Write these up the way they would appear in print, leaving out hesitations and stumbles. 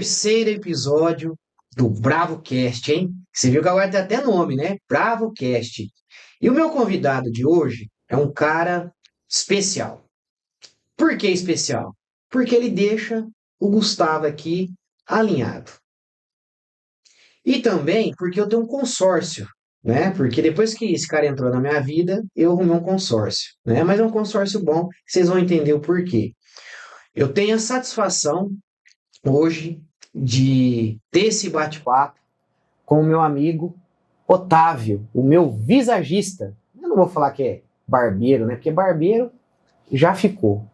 terceiro episódio do BravoCast, hein? Você viu que agora tem até nome, né? BravoCast. E o meu convidado de hoje é um cara especial. Por que especial? Porque ele deixa o Gustavo aqui alinhado. E também porque eu tenho um consórcio, né? Porque depois que esse cara entrou na minha vida, eu arrumei um consórcio, né? Mas é um consórcio bom, vocês vão entender o porquê. Eu tenho a satisfação hoje de ter esse bate-papo com o meu amigo Otávio, o meu visagista. Eu não vou falar que é barbeiro, né? Porque barbeiro já ficou.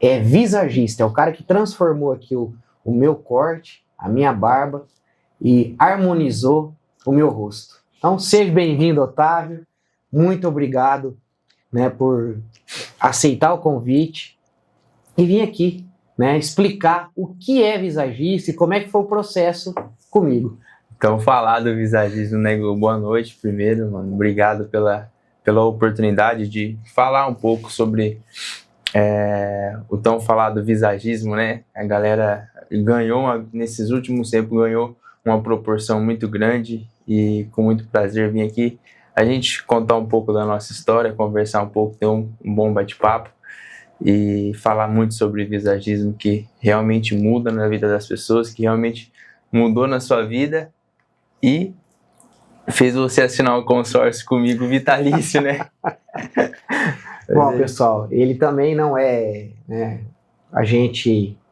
É visagista, é o cara que transformou aqui o meu corte, a minha barba e harmonizou o meu rosto. Então, seja bem-vindo, Otávio. Muito obrigado, né, por aceitar o convite e vir aqui, né, explicar o que é visagista e como é que foi o processo comigo. Então, falar do visagismo, nego, boa noite primeiro, mano. Obrigado pela oportunidade de falar um pouco sobre o tão falado visagismo, né? A galera nesses últimos tempos, ganhou uma proporção muito grande e com muito prazer vim aqui a gente contar um pouco da nossa história, conversar um pouco, ter um bom bate-papo e falar muito sobre visagismo que realmente muda na vida das pessoas, que realmente mudou na sua vida e fez você assinar um consórcio comigo vitalício, né? Bom, pessoal, ele também não é, né,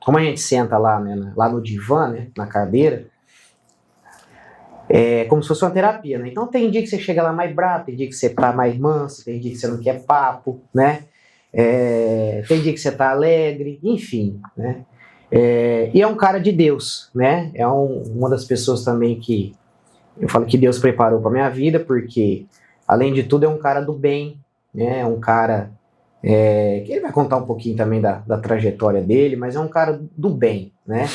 como a gente senta lá, né, lá no divã, né, na cadeira, é como se fosse uma terapia, né? Então tem dia que você chega lá mais bravo, tem dia que você tá mais manso, tem dia que você não quer papo, né? Tem dia que você tá alegre, enfim, né? E é um cara de Deus, né? Uma das pessoas também que eu falo que Deus preparou para minha vida, porque, além de tudo, é um cara do bem, né? É um cara que ele vai contar um pouquinho também da trajetória dele, mas é um cara do bem, né?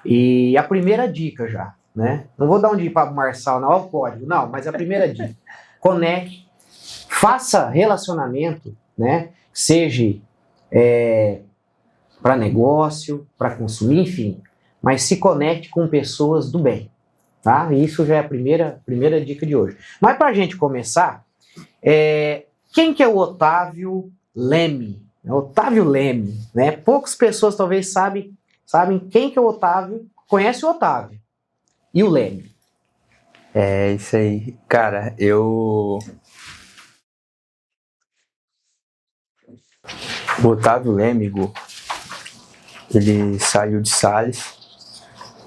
E a primeira dica já, né? Não vou dar um dica para o Marçal, não, é o código, não, mas a primeira dica. Conecte, faça relacionamento, né? Seja para negócio, para consumir, enfim, mas se conecte com pessoas do bem. Tá? Isso já é a primeira dica de hoje. Mas para a gente começar, quem que é o Otávio Leme? Otávio Leme, né? Poucas pessoas talvez sabem quem que é o Otávio, conhece o Otávio e o Leme. É isso aí. Cara, o Otávio Leme, ele saiu de Sales,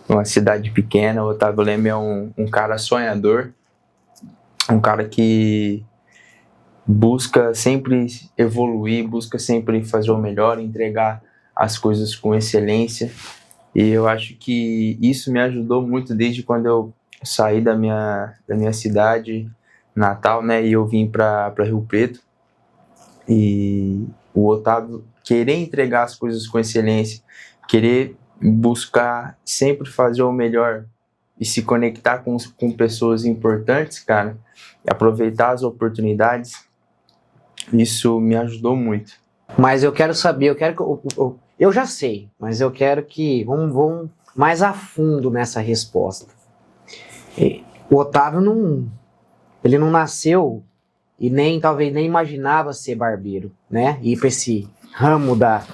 uma cidade pequena. O Otávio Leme é um cara sonhador, um cara que busca sempre evoluir, busca sempre fazer o melhor, entregar as coisas com excelência. E eu acho que isso me ajudou muito desde quando eu saí da minha cidade natal, né, e eu vim para Rio Preto. E o Otávio querer entregar as coisas com excelência, querer buscar sempre fazer o melhor e se conectar com pessoas importantes, cara, e aproveitar as oportunidades, isso me ajudou muito. Mas eu quero saber, eu já sei, mas eu quero que vamos mais a fundo nessa resposta. O Otávio ele não nasceu e talvez nem imaginava ser barbeiro, né? Ir para esse ramo da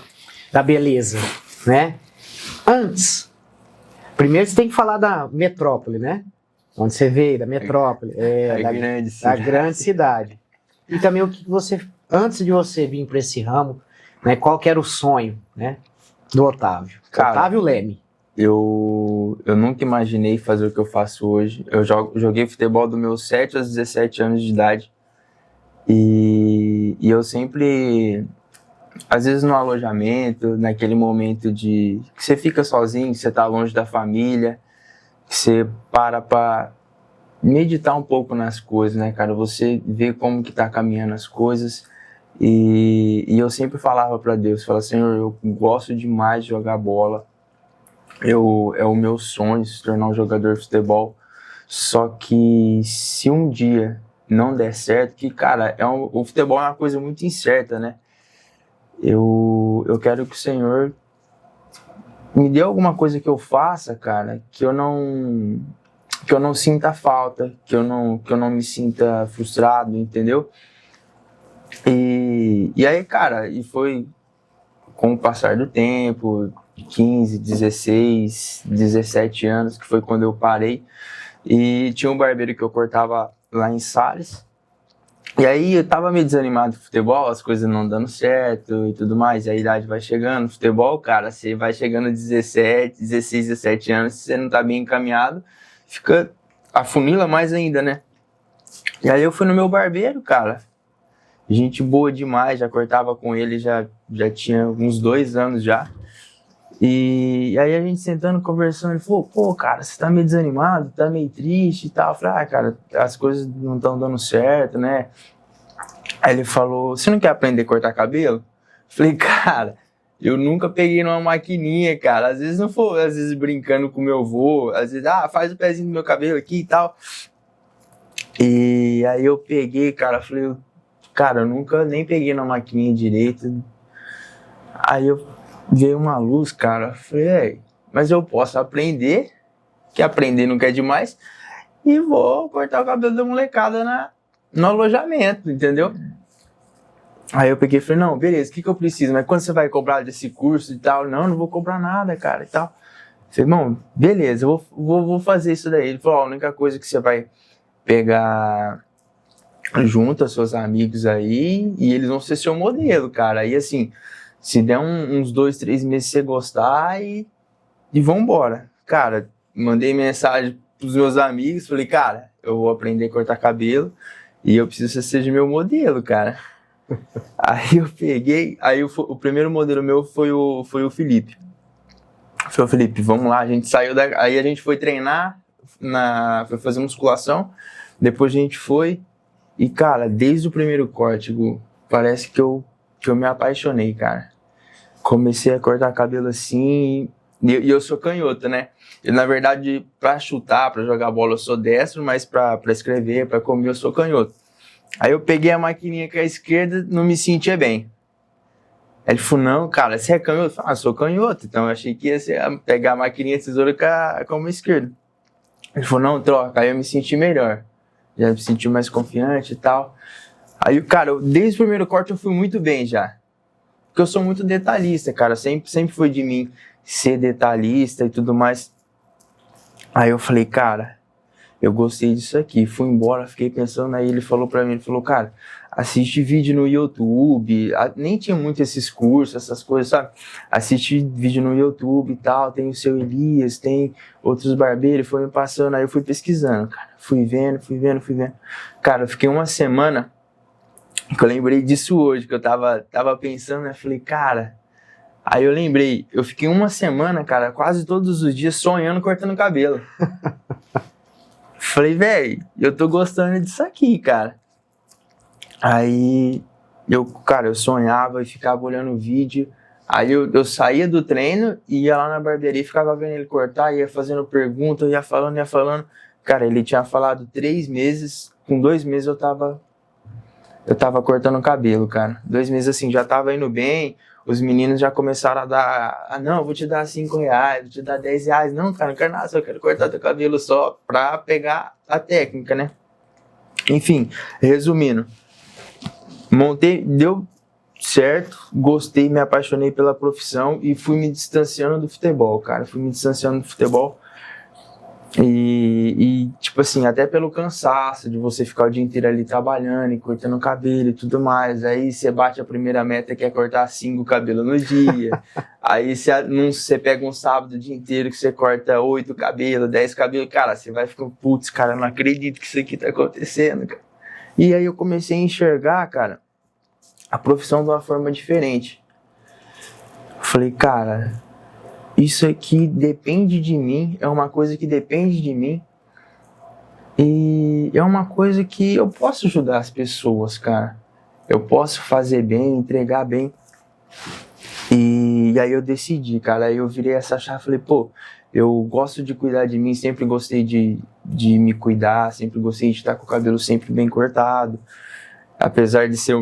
beleza, né? Antes, primeiro você tem que falar da metrópole, né? Onde você veio, da metrópole, da grande cidade. E também o que você, antes de você vir para esse ramo, né? Qual que era o sonho, né? Do Otávio? Cara, Otávio Leme. Eu nunca imaginei fazer o que eu faço hoje. Eu joguei futebol dos meus 7 aos 17 anos de idade. E eu sempre, às vezes no alojamento, naquele momento que você fica sozinho, que você tá longe da família, que você para meditar um pouco nas coisas, né, cara? Você vê como que tá caminhando as coisas. E eu sempre falava para Deus, Senhor, eu gosto demais de jogar bola. É o meu sonho se tornar um jogador de futebol. Só que se um dia não der certo, que, cara, o futebol é uma coisa muito incerta, né? Eu quero que o Senhor me dê alguma coisa que eu faça, cara, que eu não sinta falta, que eu não me sinta frustrado, entendeu? E aí, cara, e foi com o passar do tempo, 15, 16, 17 anos, que foi quando eu parei, e tinha um barbeiro que eu cortava lá em Sales. E aí eu tava meio desanimado do futebol, as coisas não dando certo e tudo mais, e a idade vai chegando, futebol, cara, você vai chegando a 17, 16, 17 anos, se você não tá bem encaminhado, afunila mais ainda, né? E aí eu fui no meu barbeiro, cara, gente boa demais, já cortava com ele, já tinha uns 2 anos já. E aí a gente sentando, conversando, ele falou, pô, cara, você tá meio desanimado, tá meio triste e tal. Eu falei, cara, as coisas não estão dando certo, né? Aí ele falou, você não quer aprender a cortar cabelo? Eu falei, cara, eu nunca peguei numa maquininha, cara. Às vezes não for, às vezes brincando com meu avô, às vezes, faz o pezinho do meu cabelo aqui e tal. E aí eu peguei, cara, falei, cara, eu nunca nem peguei na maquininha direito. Aí veio uma luz, cara, falei, mas eu posso aprender, que aprender não quer demais, e vou cortar o cabelo da molecada no alojamento, entendeu? Aí eu peguei e falei, não, beleza, o que eu preciso? Mas quando você vai cobrar desse curso e tal? Não vou cobrar nada, cara, e tal. Falei, bom, beleza, eu vou fazer isso daí. Ele falou, a única coisa que você vai pegar junto aos seus amigos aí, e eles vão ser seu modelo, cara. Aí assim, se der uns 2, 3 meses você gostar e vambora. Cara, mandei mensagem pros meus amigos, falei, cara, eu vou aprender a cortar cabelo e eu preciso que você seja meu modelo, cara. Aí eu peguei, o primeiro modelo meu foi o Felipe. Falei, Felipe, vamos lá, a gente saiu aí a gente foi treinar, foi fazer musculação, depois a gente foi, e cara, desde o primeiro corte, Gu, parece que eu me apaixonei, cara. Comecei a cortar cabelo assim, e eu sou canhoto, né? Eu, na verdade, pra chutar, pra jogar bola eu sou destro, mas pra escrever, pra comer eu sou canhoto. Aí eu peguei a maquininha com a esquerda, não me sentia bem. Aí ele falou, não, cara, você é canhoto? Eu falei, sou canhoto, então eu achei que ia ser pegar a maquininha de tesoura com a mão esquerda. Ele falou, não, troca, aí eu me senti melhor. Já me senti mais confiante e tal. Aí, cara, desde o primeiro corte eu fui muito bem já. Porque eu sou muito detalhista, cara, sempre foi de mim ser detalhista e tudo mais. Aí eu falei, cara, eu gostei disso aqui, fui embora, fiquei pensando, aí ele falou pra mim, ele falou, cara, assiste vídeo no YouTube, nem tinha muito esses cursos, essas coisas, sabe? Assiste vídeo no YouTube e tal, tem o seu Elias, tem outros barbeiros, foi me passando, aí eu fui pesquisando, cara, fui vendo. Cara, eu fiquei uma semana, que eu lembrei disso hoje, que eu tava pensando, né, falei, cara, aí eu lembrei, eu fiquei uma semana, cara, quase todos os dias sonhando cortando cabelo. Falei, velho, eu tô gostando disso aqui, cara. Aí, eu sonhava e ficava olhando o vídeo. Aí eu saía do treino, ia lá na barbearia, ficava vendo ele cortar, ia fazendo pergunta, ia falando. Cara, ele tinha falado 3 meses, com 2 meses eu tava cortando o cabelo, cara. 2 meses assim, já tava indo bem, os meninos já começaram a dar, não, eu vou te dar R$5, vou te dar R$10. Não, cara, não quero nada, só quero cortar teu cabelo só pra pegar a técnica, né? Enfim, resumindo, deu certo, gostei, me apaixonei pela profissão e fui me distanciando do futebol, cara. E tipo assim, até pelo cansaço de você ficar o dia inteiro ali trabalhando e cortando o cabelo e tudo mais. Aí você bate a primeira meta que é cortar 5 cabelos no dia. Aí você pega um sábado o dia inteiro que você corta 8 cabelos, 10 cabelos. Cara, você vai ficar, putz, cara, não acredito que isso aqui tá acontecendo, cara. E aí eu comecei a enxergar, cara, a profissão de uma forma diferente. Falei, cara, isso aqui depende de mim, é uma coisa que depende de mim e é uma coisa que eu posso ajudar as pessoas, cara. Eu posso fazer bem, entregar bem. E aí eu decidi, cara, aí eu virei essa chave e falei, pô, eu gosto de cuidar de mim, sempre gostei de me cuidar, sempre gostei de estar com o cabelo sempre bem cortado. Apesar de ser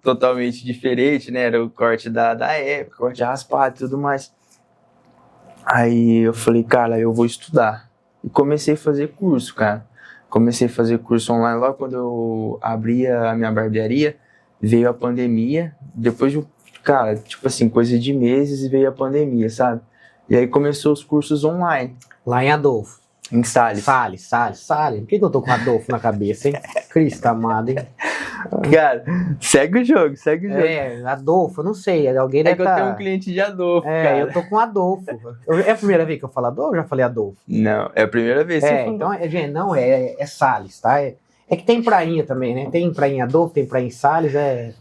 totalmente diferente, né, era o corte da época, corte raspado e tudo mais. Aí eu falei, cara, eu vou estudar. E comecei a fazer curso, cara. Comecei a fazer curso online. Logo quando eu abri a minha barbearia, veio a pandemia. Depois de, cara, tipo assim, coisa de meses veio a pandemia, sabe? E aí começou os cursos online. Lá em Adolfo. Em Salles. Salles. Por que eu tô com Adolfo na cabeça, hein? Cristo amado, hein? Cara, segue o jogo. Adolfo, eu não sei. Alguém É deve que eu tenho um cliente de Adolfo, cara. eu tô com Adolfo. É a primeira vez que eu falo Adolfo ou já falei Adolfo? Não, é a primeira vez que você falou. Então, gente, não, é Salles, tá? É que tem prainha também, né? Tem prainha em Adolfo, tem prainha em Salles, é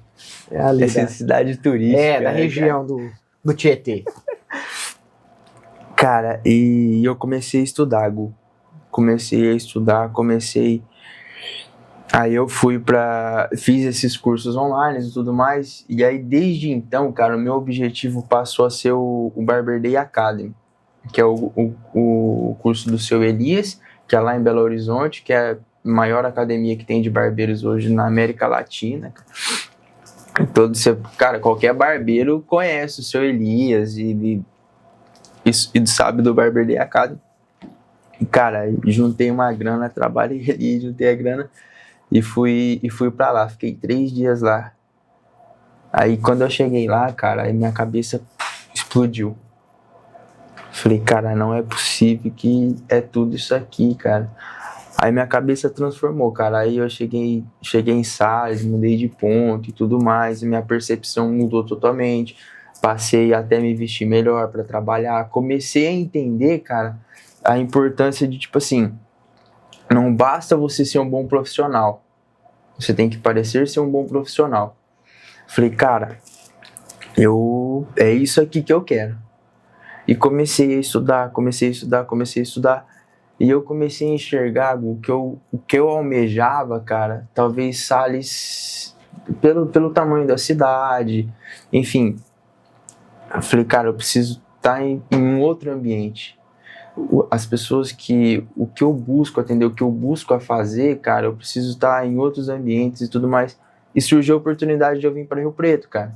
ali Essa cidade turística. da região do Tietê. Cara, e eu comecei a estudar, Gu. Aí eu fiz esses cursos online e tudo mais. E aí, desde então, cara, o meu objetivo passou a ser o Barber Day Academy, que é o curso do seu Elias, que é lá em Belo Horizonte, que é a maior academia que tem de barbeiros hoje na América Latina. Cara, qualquer barbeiro conhece o seu Elias e sabe do Barber Day Academy. E, cara, juntei uma grana, trabalhei ali, juntei a grana e fui pra lá. Fiquei 3 dias lá. Aí, quando eu cheguei lá, cara, aí minha cabeça explodiu. Falei, cara, não é possível que é tudo isso aqui, cara. Aí minha cabeça transformou, cara. Aí eu cheguei em Salles, mudei de ponto e tudo mais. E minha percepção mudou totalmente. Passei até me vestir melhor para trabalhar. Comecei a entender, cara, a importância de, tipo assim, não basta você ser um bom profissional. Você tem que parecer ser um bom profissional. Falei, cara, é isso aqui que eu quero. E comecei a estudar. E eu comecei a enxergar o que eu almejava, cara. Talvez Salles, pelo tamanho da cidade, enfim. Eu falei, cara, eu preciso estar em um outro ambiente. As pessoas o que eu busco atender, o que eu busco a fazer, cara, eu preciso estar em outros ambientes e tudo mais. E surgiu a oportunidade de eu vir para Rio Preto, cara.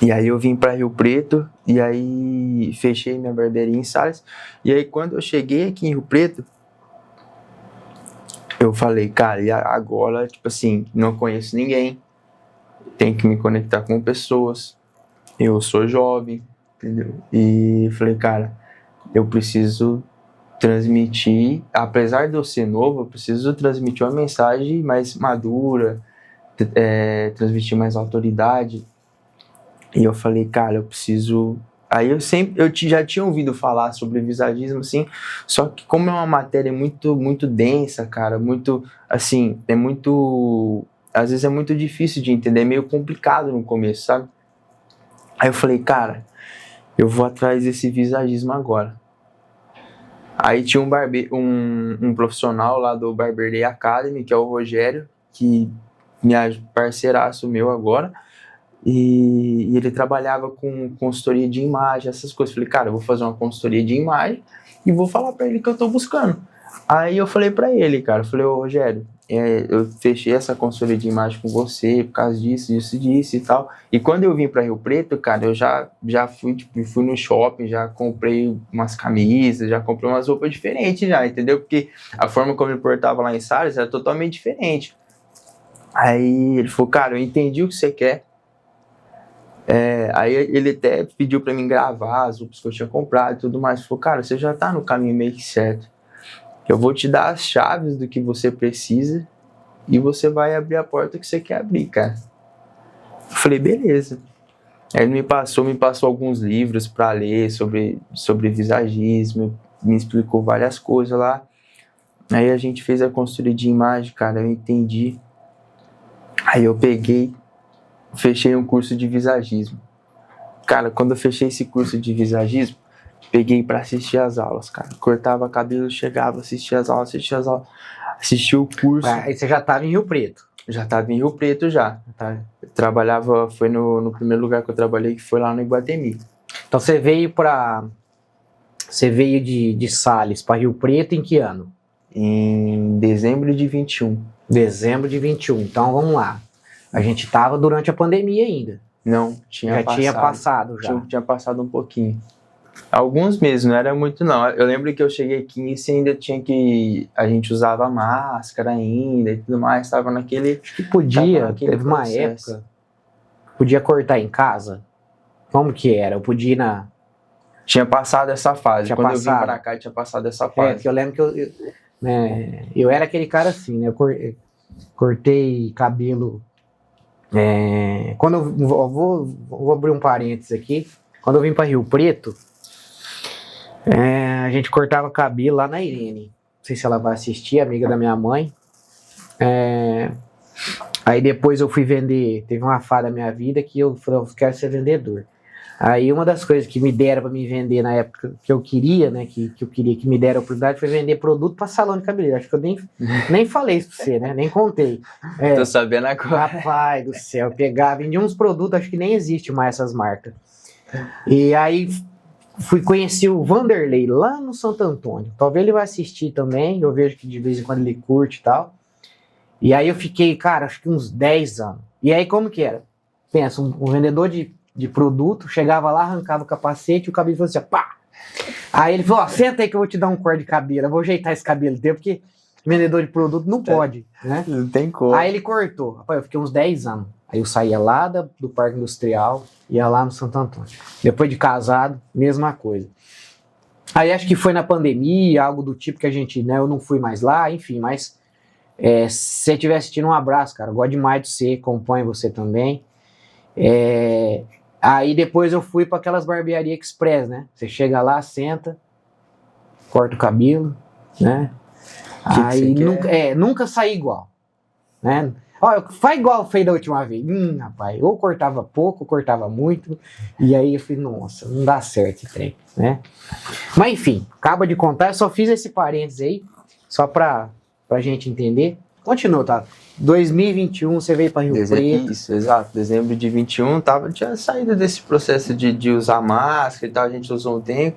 E aí eu vim para Rio Preto, e aí fechei minha barbearia em Salles. E aí quando eu cheguei aqui em Rio Preto, eu falei, cara, e agora, tipo assim, não conheço ninguém, tenho que me conectar com pessoas, eu sou jovem, entendeu? E falei, cara, eu preciso transmitir, apesar de eu ser novo, eu preciso transmitir uma mensagem mais madura, transmitir mais autoridade. E eu falei, cara, eu preciso... Aí eu já tinha ouvido falar sobre visagismo, assim, só que como é uma matéria muito, muito densa, cara, muito, assim, às vezes é muito difícil de entender, é meio complicado no começo, sabe? Aí eu falei, cara, eu vou atrás desse visagismo agora. Aí tinha um profissional lá do Barber Day Academy, que é o Rogério, que parceiraço meu agora, e ele trabalhava com consultoria de imagem, essas coisas. Falei, cara, eu vou fazer uma consultoria de imagem e vou falar pra ele que eu tô buscando. Aí eu falei pra ele, cara, ô Rogério, eu fechei essa consultoria de imagem com você por causa disso e tal. E quando eu vim pra Rio Preto, cara, eu já fui no shopping, já comprei umas camisas, já comprei umas roupas diferentes já, entendeu? Porque a forma como eu me portava lá em Salles era totalmente diferente. Aí ele falou, cara, eu entendi o que você quer. Aí ele até pediu pra mim gravar as roupas que eu tinha comprado e tudo mais. Falou, cara, você já tá no caminho meio que certo. Eu vou te dar as chaves do que você precisa e você vai abrir a porta que você quer abrir, cara. Eu falei, beleza. Aí ele me passou alguns livros pra ler sobre visagismo, me explicou várias coisas lá. Aí a gente fez a consultoria de imagem, cara, eu entendi. Aí eu fechei um curso de visagismo. Cara, quando eu fechei esse curso de visagismo, peguei pra assistir as aulas, cara. Cortava cabelo, chegava, assistia as aulas, assistia o curso. Aí você já tava em Rio Preto? Já tava em Rio Preto já. Tá. Eu trabalhava, foi no primeiro lugar que eu trabalhei, que foi lá no Iguatemi. Então você veio de Salles pra Rio Preto em que ano? Em dezembro de 21. Dezembro de 21. Então vamos lá. A gente tava durante a pandemia ainda. Não, tinha passado um pouquinho. Alguns meses, não era muito não. Eu lembro que eu cheguei aqui e você ainda tinha que... A gente usava máscara ainda e tudo mais, tava naquele... Acho que podia, Tava naquele teve uma processo. época, podia cortar em casa. Como que era? Eu podia ir na... Tinha passado essa fase. Tinha Quando eu passado. vim pra cá, tinha passado essa É, fase. porque eu lembro que eu era aquele cara assim, né? Eu cortei cabelo. Quando eu vou abrir um parênteses aqui. Quando eu vim para Rio Preto, a gente cortava cabelo lá na Irene. Não sei se ela vai assistir, amiga da minha mãe. Aí depois eu fui vender. Teve uma fase da minha vida que eu falei, eu quero ser vendedor. Aí uma das coisas que me deram para me vender na época que eu queria, né, que eu queria que me deram a oportunidade foi vender produto para salão de cabeleireiro. Acho que eu nem falei isso para você, né, nem contei. Tô sabendo agora. Rapaz do céu, vendia uns produtos, acho que nem existe mais essas marcas. E aí conheci o Vanderlei lá no Santo Antônio. Talvez ele vai assistir também, eu vejo que de vez em quando ele curte e tal. E aí eu fiquei, cara, acho que uns 10 anos. E aí como que era? Pensa, um vendedor de produto, chegava lá, arrancava o capacete e o cabelo falou assim, pá! Aí ele falou, senta aí que eu vou te dar um corte de cabelo, eu vou ajeitar esse cabelo teu, porque vendedor de produto não pode, né? Não tem como. Aí ele cortou. Rapaz, eu fiquei uns 10 anos. Aí eu saía lá do Parque Industrial, ia lá no Santo Antônio. Depois de casado, mesma coisa. Aí acho que foi na pandemia, algo do tipo que a gente, né, eu não fui mais lá, enfim, mas se você estiver assistindo, um abraço, cara. Eu gosto demais de você, acompanho você também. Aí depois eu fui para aquelas barbearias express, né? Você chega lá, senta, corta o cabelo, né? Aí nunca saí igual, né? Ó, faz igual fez da última vez. Rapaz, ou cortava pouco, ou cortava muito. E aí eu falei, nossa, não dá certo esse trem, né? Mas enfim, acaba de contar, eu só fiz esse parênteses aí, só pra gente entender. Continua, tá? 2021 você veio para Rio Preto. Isso, exato. Dezembro de 21 tinha saído desse processo de usar máscara e tal, a gente usou um tempo.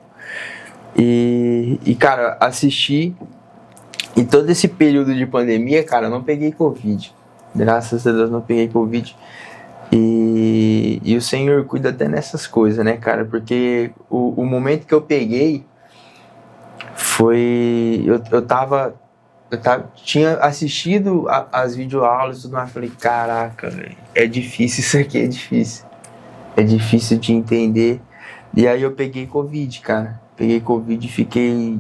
E cara, assisti. E todo esse período de pandemia, cara, eu não peguei Covid. Graças a Deus não peguei Covid. E o Senhor cuida até nessas coisas, né, cara? Porque o momento que eu peguei foi... tinha assistido as videoaulas e tudo mais, falei, caraca, véio, é difícil isso aqui, é difícil. É difícil de entender. E aí eu peguei Covid, cara. Peguei Covid e fiquei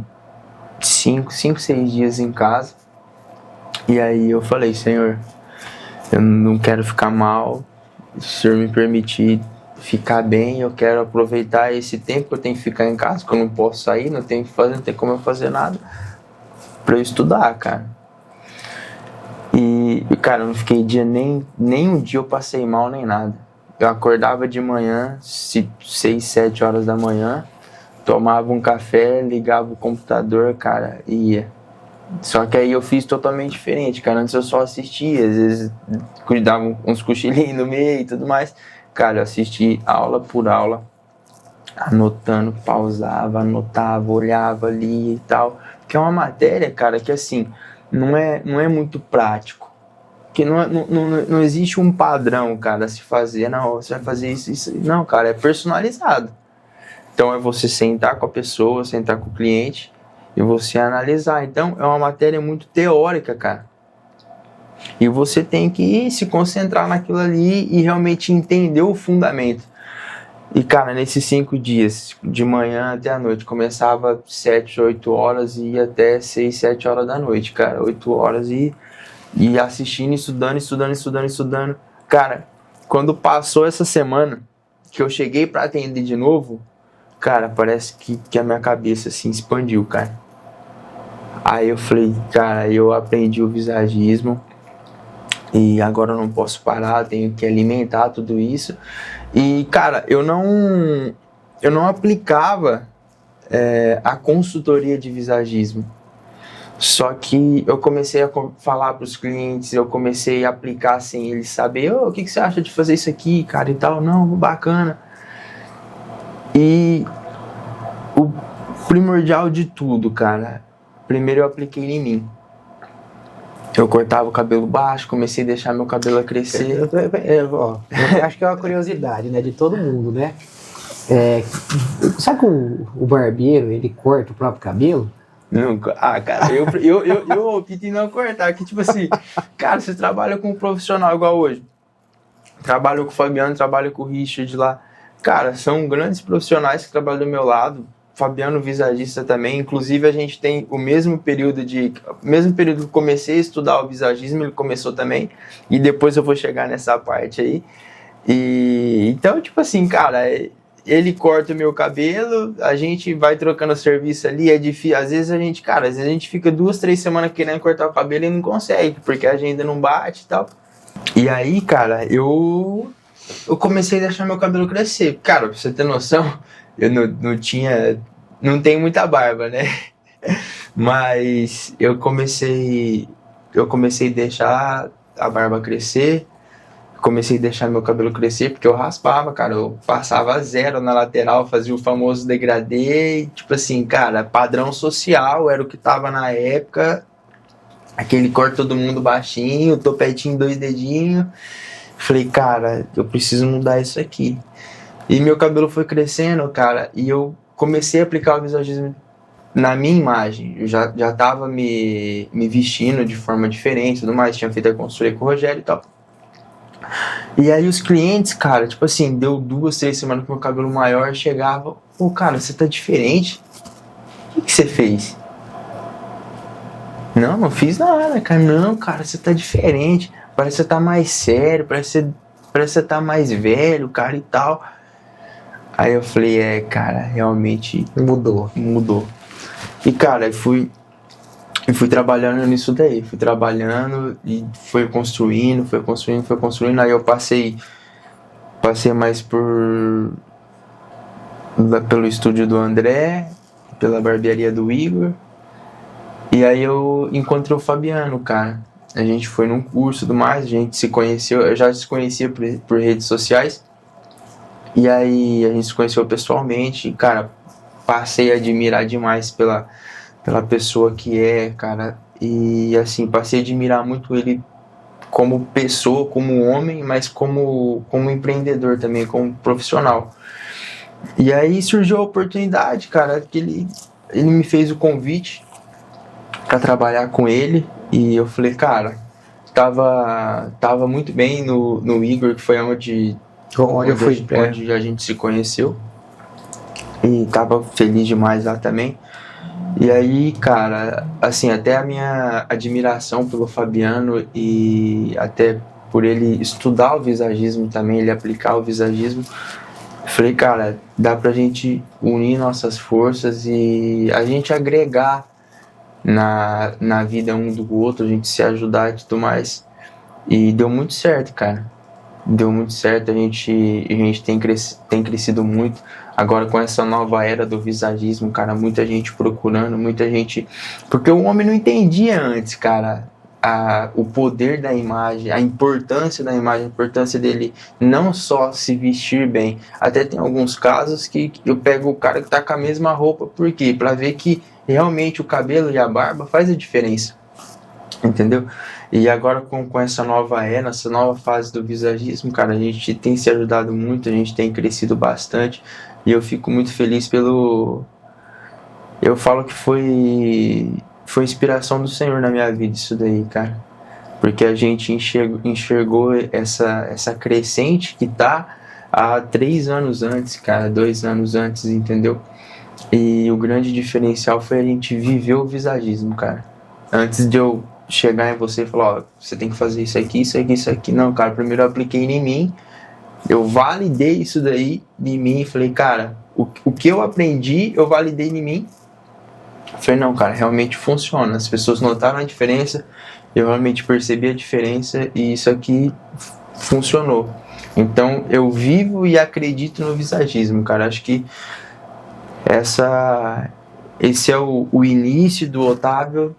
5, 6 dias em casa. E aí eu falei, Senhor, eu não quero ficar mal. Se o Senhor me permitir ficar bem, eu quero aproveitar esse tempo que eu tenho que ficar em casa, que eu não posso sair, não tenho que fazer, não tem como eu fazer nada, pra eu estudar, cara. E cara, eu não fiquei nem um dia eu passei mal, nem nada. Eu acordava de manhã, 6, 7 horas da manhã, tomava um café, ligava o computador, cara, e ia. Só que aí eu fiz totalmente diferente, cara. Antes eu só assistia, às vezes dava uns cochilinhos no meio e tudo mais. Cara, eu assisti aula por aula, anotando, pausava, anotava, olhava ali e tal. Que é uma matéria, cara, que assim, não é muito prático. Que não existe um padrão, cara, a se fazer. Não, você vai fazer isso. Não, cara, é personalizado. Então é você sentar com a pessoa, sentar com o cliente e você analisar. Então é uma matéria muito teórica, cara. E você tem que se concentrar naquilo ali e realmente entender o fundamento. E, cara, nesses 5 dias, de manhã até a noite, começava 7, 8 horas e ia até 6, 7 horas da noite, cara. 8 horas e assistindo, estudando. Cara, quando passou essa semana, que eu cheguei pra atender de novo, cara, parece que a minha cabeça, assim, expandiu, cara. Aí eu falei, cara, eu aprendi o visagismo e agora eu não posso parar, tenho que alimentar tudo isso. E, cara, eu não aplicava a consultoria de visagismo. Só que eu comecei a falar para os clientes, eu comecei a aplicar sem eles saber, o que você acha de fazer isso aqui, cara, e tal. Não, bacana. E o primordial de tudo, cara, primeiro eu apliquei em mim. Eu cortava o cabelo baixo, comecei a deixar meu cabelo crescer. Acho que é uma curiosidade, né, de todo mundo, né? Sabe que o barbeiro, ele corta o próprio cabelo? Não, cara, eu opto em não cortar, que tipo assim, cara, você trabalha com um profissional igual hoje, trabalho com o Fabiano, trabalho com o Richard lá, cara, são grandes profissionais que trabalham do meu lado, Fabiano visagista também, inclusive a gente tem o mesmo período que eu comecei a estudar o visagismo, ele começou também, e depois eu vou chegar nessa parte aí, e então, tipo assim, cara, ele corta o meu cabelo, a gente vai trocando serviço ali, é difícil, às vezes a gente fica 2, 3 semanas querendo cortar o cabelo e não consegue, porque a agenda não bate e tal. E aí, cara, eu comecei a deixar meu cabelo crescer. Cara, pra você ter noção, eu não tenho muita barba, né? Mas eu comecei a deixar a barba crescer, comecei a deixar meu cabelo crescer, porque eu raspava, cara, eu passava 0 na lateral, fazia o famoso degradê, e, tipo assim, cara, padrão social era o que tava na época, aquele corte todo mundo baixinho, topetinho 2 dedinhos, falei, cara, eu preciso mudar isso aqui, e meu cabelo foi crescendo, cara, e eu comecei a aplicar o visagismo na minha imagem, eu já tava me vestindo de forma diferente e tudo mais, tinha feito a consultoria com o Rogério e tal. E aí os clientes, cara, tipo assim, deu 2, 3 semanas com o meu cabelo maior, chegava, pô, cara, você tá diferente? O que você fez? Não fiz nada, cara. Não, cara, você tá diferente. Parece que você tá mais sério, parece que você tá mais velho, cara, e tal. Aí eu falei, cara, realmente mudou. E, cara, eu fui trabalhando nisso daí, fui trabalhando e foi construindo, aí eu passei mais pelo estúdio do André, pela barbearia do Igor, e aí eu encontrei o Fabiano, cara, a gente foi num curso e tudo mais, a gente se conheceu, eu já se conhecia por redes sociais, e aí a gente se conheceu pessoalmente, e, cara, passei a admirar demais pela pessoa que cara, e assim, passei a admirar muito ele como pessoa, como homem, mas como empreendedor também, como profissional. E aí surgiu a oportunidade, cara, que ele me fez o convite para trabalhar com ele, e eu falei, cara, tava muito bem no Igor, que foi onde a gente se conheceu, e tava feliz demais lá também. E aí, cara, assim, até a minha admiração pelo Fabiano e até por ele estudar o visagismo também, ele aplicar o visagismo, falei, cara, dá pra gente unir nossas forças e a gente agregar na vida um do outro, a gente se ajudar e tudo mais. E deu muito certo, cara. Deu muito certo, a gente tem crescido muito. Agora com essa nova era do visagismo, cara, muita gente procurando, muita gente... Porque o homem não entendia antes, cara, o poder da imagem, a importância da imagem, a importância dele não só se vestir bem. Até tem alguns casos que eu pego o cara que tá com a mesma roupa, por quê? Pra ver que realmente o cabelo e a barba faz a diferença, entendeu? E agora com essa nova era, essa nova fase do visagismo, cara, a gente tem se ajudado muito, a gente tem crescido bastante, e eu fico muito feliz eu falo que foi inspiração do Senhor na minha vida isso daí, cara, porque a gente enxergou essa crescente que tá há 3 anos antes, cara, 2 anos antes, entendeu? E o grande diferencial foi a gente viver o visagismo, cara. Antes de eu chegar em você e falar, ó, você tem que fazer isso aqui, isso aqui, isso aqui. Não, cara, primeiro eu apliquei em mim, eu validei isso daí em mim e falei, cara, o que eu aprendi, eu validei em mim. Falei, não, cara, realmente funciona. As pessoas notaram a diferença, eu realmente percebi a diferença e isso aqui funcionou. Então, eu vivo e acredito no visagismo, cara. Acho que esse é o início do Otávio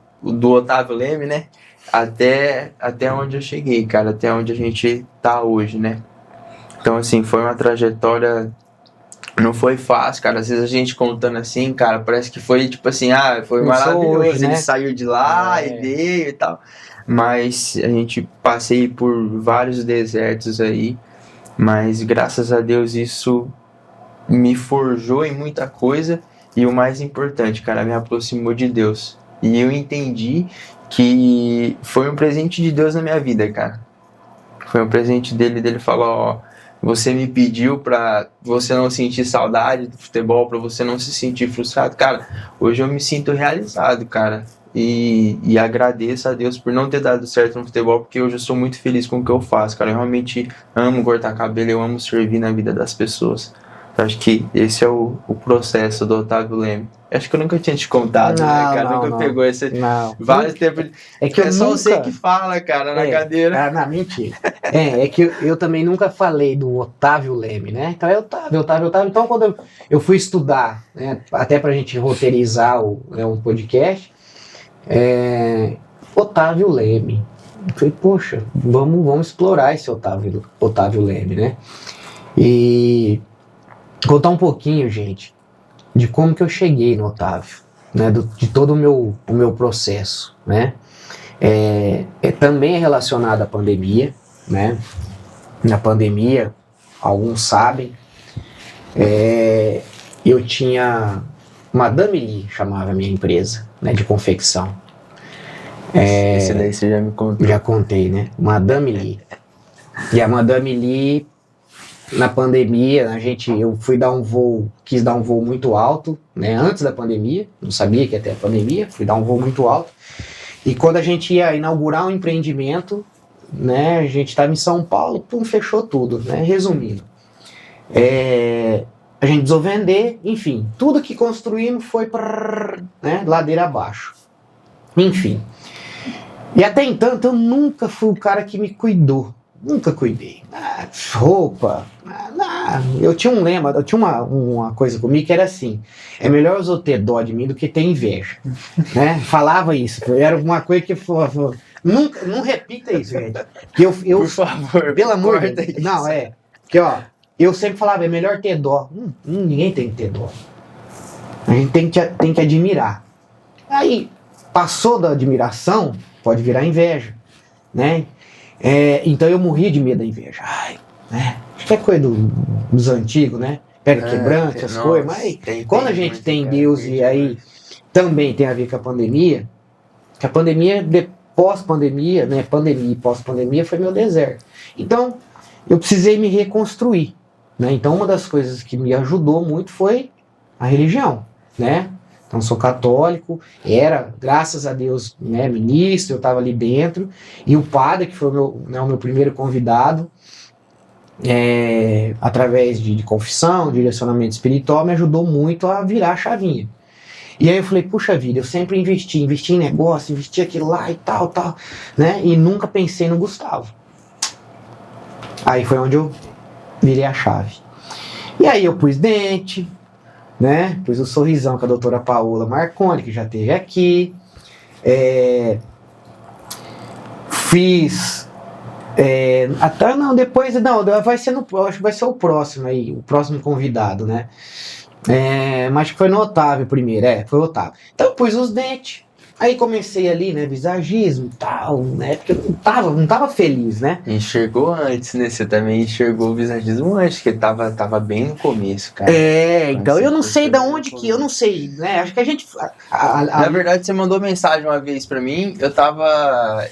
Leme, né? Até onde eu cheguei, cara, até onde a gente tá hoje, né? Então, assim, foi uma trajetória, não foi fácil, cara. Às vezes a gente contando assim, cara, parece que foi tipo assim, foi maravilhoso, hoje, né? Ele saiu de lá e veio e tal. Mas a gente passei por vários desertos aí, mas graças a Deus isso me forjou em muita coisa e o mais importante, cara, me aproximou de Deus. E eu entendi que foi um presente de Deus na minha vida, cara. Foi um presente dele falou, ó, você me pediu pra você não sentir saudade do futebol, pra você não se sentir frustrado. Cara, hoje eu me sinto realizado, cara. E agradeço a Deus por não ter dado certo no futebol, porque hoje eu sou muito feliz com o que eu faço, cara. Eu realmente amo cortar cabelo, eu amo servir na vida das pessoas. Eu acho que esse é o processo do Otávio Leme. Acho que eu nunca tinha te contado, né, cara? Nunca pegou esse vários tempos. É que eu só nunca... você que fala, cara, na cadeira. Não, mentira. É que eu também nunca falei do Otávio Leme, né? Então é Otávio. Então quando eu fui estudar, né, até pra gente roteirizar um podcast, Otávio Leme. Eu falei, poxa, vamos explorar esse Otávio Leme, né? E contar um pouquinho, gente, de como que eu cheguei no Otávio, né? De todo o meu processo, né? Também é relacionado à pandemia, né? Na pandemia, alguns sabem, eu tinha Madame Lee, chamava a minha empresa, né, de confecção. Esse daí você já me contou. Já contei, né? Madame Lee. E a Madame Lee, na pandemia, eu quis dar um voo muito alto, né? Antes da pandemia, não sabia que ia ter a pandemia, fui dar um voo muito alto. E quando a gente ia inaugurar um empreendimento, né? A gente estava em São Paulo, pum, fechou tudo, né? Resumindo. A gente precisou vender, enfim, tudo que construímos foi né, ladeira abaixo. Enfim. E até então, eu nunca fui o cara que me cuidou. Nunca cuidei. Roupa. Eu tinha um lema, eu tinha uma coisa comigo que era assim: é melhor os outros ter dó de mim do que ter inveja. Né? Falava isso. Era uma coisa que nunca, não repita isso, gente. Que por favor, pelo amor de Deus. Não, que ó, eu sempre falava, é melhor ter dó. Ninguém tem que ter dó. A gente tem que admirar. Aí, passou da admiração, pode virar inveja, né? Então eu morria de medo da inveja. Né? Acho que é coisa dos antigos, né? Pega quebrante, essas coisas. Mas quando a gente tem Deus e aí também tem a ver com a pandemia, que a pandemia, pós-pandemia, né? Pandemia e pós-pandemia foi meu deserto. Então, eu precisei me reconstruir, né? Então, uma das coisas que me ajudou muito foi a religião, né? Então, sou católico, graças a Deus, né, ministro, eu estava ali dentro, e o padre, que foi o meu primeiro convidado, através de confissão, direcionamento espiritual, me ajudou muito a virar a chavinha. E aí eu falei, puxa vida, eu sempre investi em negócio, investi aquilo lá e tal, né, e nunca pensei no Gustavo. Aí foi onde eu virei a chave. E aí eu pus dente, né? Pus o sorrisão com a doutora Paola Marconi, que já esteve aqui. Fiz. Acho que vai ser o próximo aí, o próximo convidado, né? Mas foi no Otávio primeiro, foi o Otávio. Então eu pus os dentes. Aí comecei ali, né, visagismo e tal, né, porque eu não tava feliz, né. Enxergou antes, né, você também enxergou o visagismo antes, que tava bem no começo, cara. Então eu não sei de onde que, eu não sei, né, acho que a gente... Na verdade, você mandou mensagem uma vez pra mim,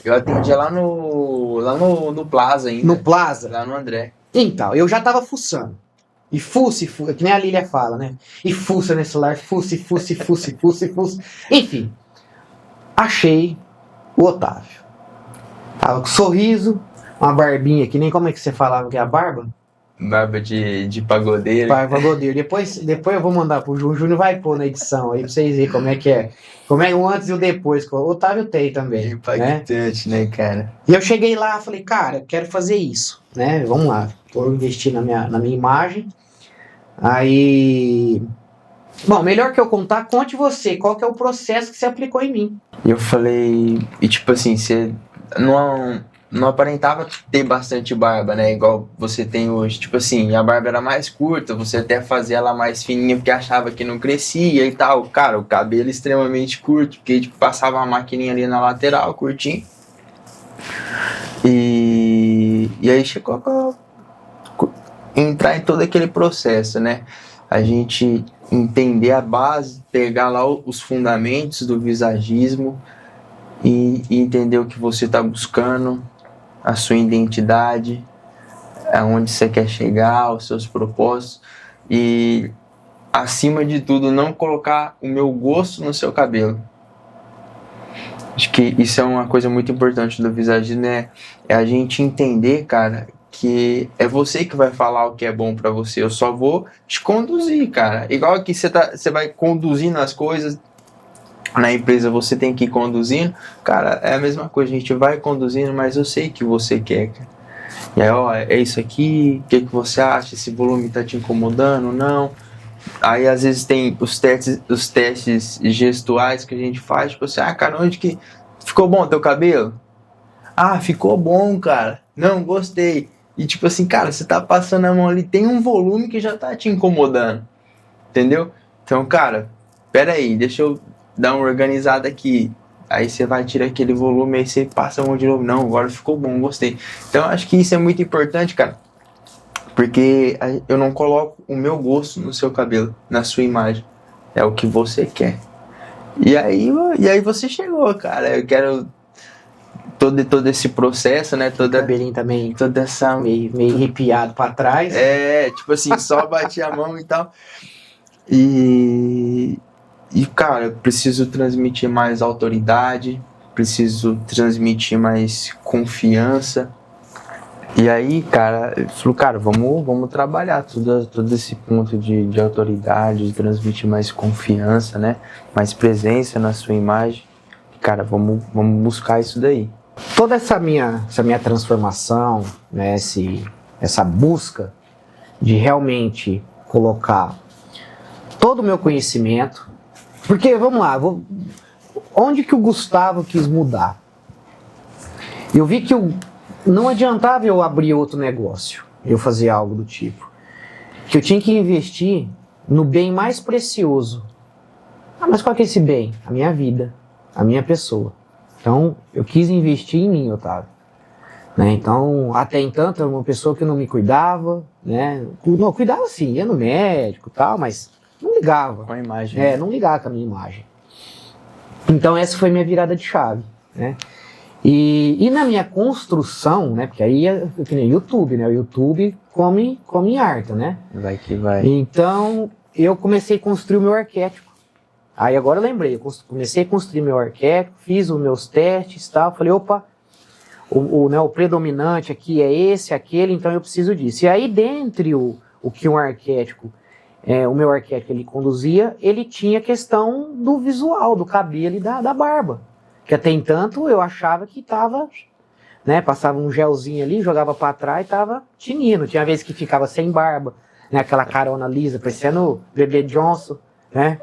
eu atendia lá no Plaza ainda. No Plaza? Lá no André. Então, eu já tava fuçando. E fuça, que nem a Lília fala, né, e fuça nesse celular, fuça. Enfim. Achei o Otávio. Tava com sorriso, uma barbinha, que nem como é que você falava que é a barba? Barba de pagodeiro. Pagodeiro. Depois eu vou mandar pro Júnior. O Júnior vai pôr na edição aí pra vocês verem como é que é. Como é o antes e o depois. O Otávio tem também. Impactante, né, cara? E eu cheguei lá e falei, cara, eu quero fazer isso, né? Vamos lá. Vou investir na minha imagem. Aí... Bom, melhor que eu contar, conte você, qual que é o processo que você aplicou em mim. E eu falei, e tipo assim, você não aparentava ter bastante barba, né, igual você tem hoje, tipo assim, a barba era mais curta, você até fazia ela mais fininha porque achava que não crescia e tal, cara, o cabelo extremamente curto, porque tipo, passava uma maquininha ali na lateral, curtinho, e aí chegou a entrar em todo aquele processo, né. a gente entender a base, pegar lá os fundamentos do visagismo e entender o que você está buscando, a sua identidade, aonde você quer chegar, os seus propósitos e, acima de tudo, não colocar o meu gosto no seu cabelo. Acho que isso é uma coisa muito importante do visagismo, é a gente entender, cara, que é você que vai falar o que é bom pra você. Eu só vou te conduzir, cara. Igual que você vai conduzindo as coisas na empresa, você tem que ir conduzindo. Cara, é a mesma coisa, a gente vai conduzindo, mas eu sei que você quer, cara. E aí, ó, é isso aqui, o que você acha? Esse volume tá te incomodando? Não. Aí às vezes tem os testes gestuais que a gente faz, tipo assim, cara, onde que ficou bom teu cabelo? Ah, ficou bom, cara. Não, gostei. E tipo assim, cara, você tá passando a mão ali, tem um volume que já tá te incomodando. Entendeu? Então, cara, pera aí, deixa eu dar uma organizada aqui. Aí você vai tirar aquele volume, aí você passa a mão de novo. Não, agora ficou bom, gostei. Então, acho que isso é muito importante, cara. Porque eu não coloco o meu gosto no seu cabelo, na sua imagem. É o que você quer. E aí você chegou, cara. Eu quero todo esse processo, né? O cabelinho também toda essa... meio arrepiado pra trás. Tipo assim, só bati a mão e tal. E cara, eu preciso transmitir mais autoridade, preciso transmitir mais confiança. E aí, cara, eu falei, cara, vamos trabalhar todo esse ponto de autoridade, de transmitir mais confiança, né? Mais presença na sua imagem. Cara, vamos buscar isso daí. Toda essa minha transformação, né, essa busca de realmente colocar todo o meu conhecimento, porque, vamos lá, onde que o Gustavo quis mudar? Eu vi que não adiantava eu abrir outro negócio, eu fazer algo do tipo, que eu tinha que investir no bem mais precioso. Mas qual que é esse bem? A minha vida, a minha pessoa. Então, eu quis investir em mim, Otávio. Né? Então, até então, eu era uma pessoa que não me cuidava, né? Não, cuidava sim, ia no médico e tal, mas não ligava. Com a imagem. Não ligava com a minha imagem. Então, essa foi minha virada de chave, né? E na minha construção, né? Porque aí é que nem YouTube, né? O YouTube come harta, né? Vai que vai. Então, eu comecei a construir o meu arquétipo. Aí agora eu lembrei, eu comecei a construir meu arquétipo, fiz os meus testes e tal, falei, opa, o predominante aqui é esse, aquele, então eu preciso disso. E aí, dentre o que um arquétipo, o meu arquétipo ele conduzia, ele tinha a questão do visual, do cabelo e da barba. Que até entanto eu achava que tava, né, passava um gelzinho ali, jogava pra trás e tava tinindo. Tinha vezes que ficava sem barba, né, aquela carona lisa, parecendo Bebê Johnson, né?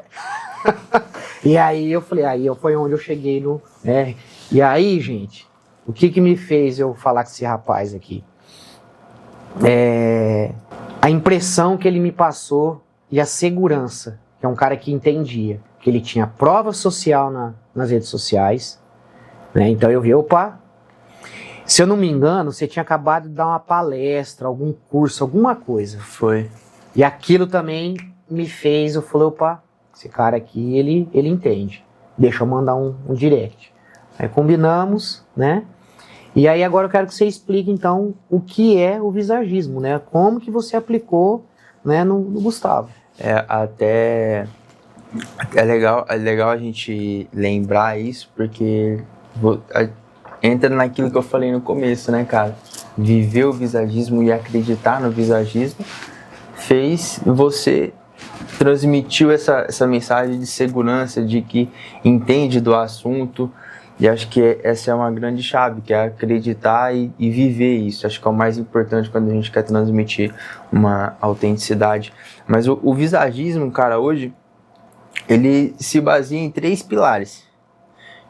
E aí eu falei, foi onde eu cheguei no... E aí, gente, o que me fez eu falar com esse rapaz aqui? A impressão que ele me passou e a segurança, que é um cara que entendia, que ele tinha prova social nas redes sociais, né? Então eu vi, opa, se eu não me engano, você tinha acabado de dar uma palestra, algum curso, alguma coisa. Foi. E aquilo também me fez, eu falei, opa, esse cara aqui, ele entende. Deixa eu mandar um direct. Aí combinamos, né? E aí agora eu quero que você explique, então, o que é o visagismo, né? Como que você aplicou, né, no Gustavo. É legal a gente lembrar isso, porque entra naquilo que eu falei no começo, né, cara? Viver o visagismo e acreditar no visagismo fez você... transmitiu essa mensagem de segurança, de que entende do assunto, e acho que essa é uma grande chave, que é acreditar e viver isso. Acho que é o mais importante quando a gente quer transmitir uma autenticidade. Mas o visagismo, cara, hoje, ele se baseia em 3 pilares,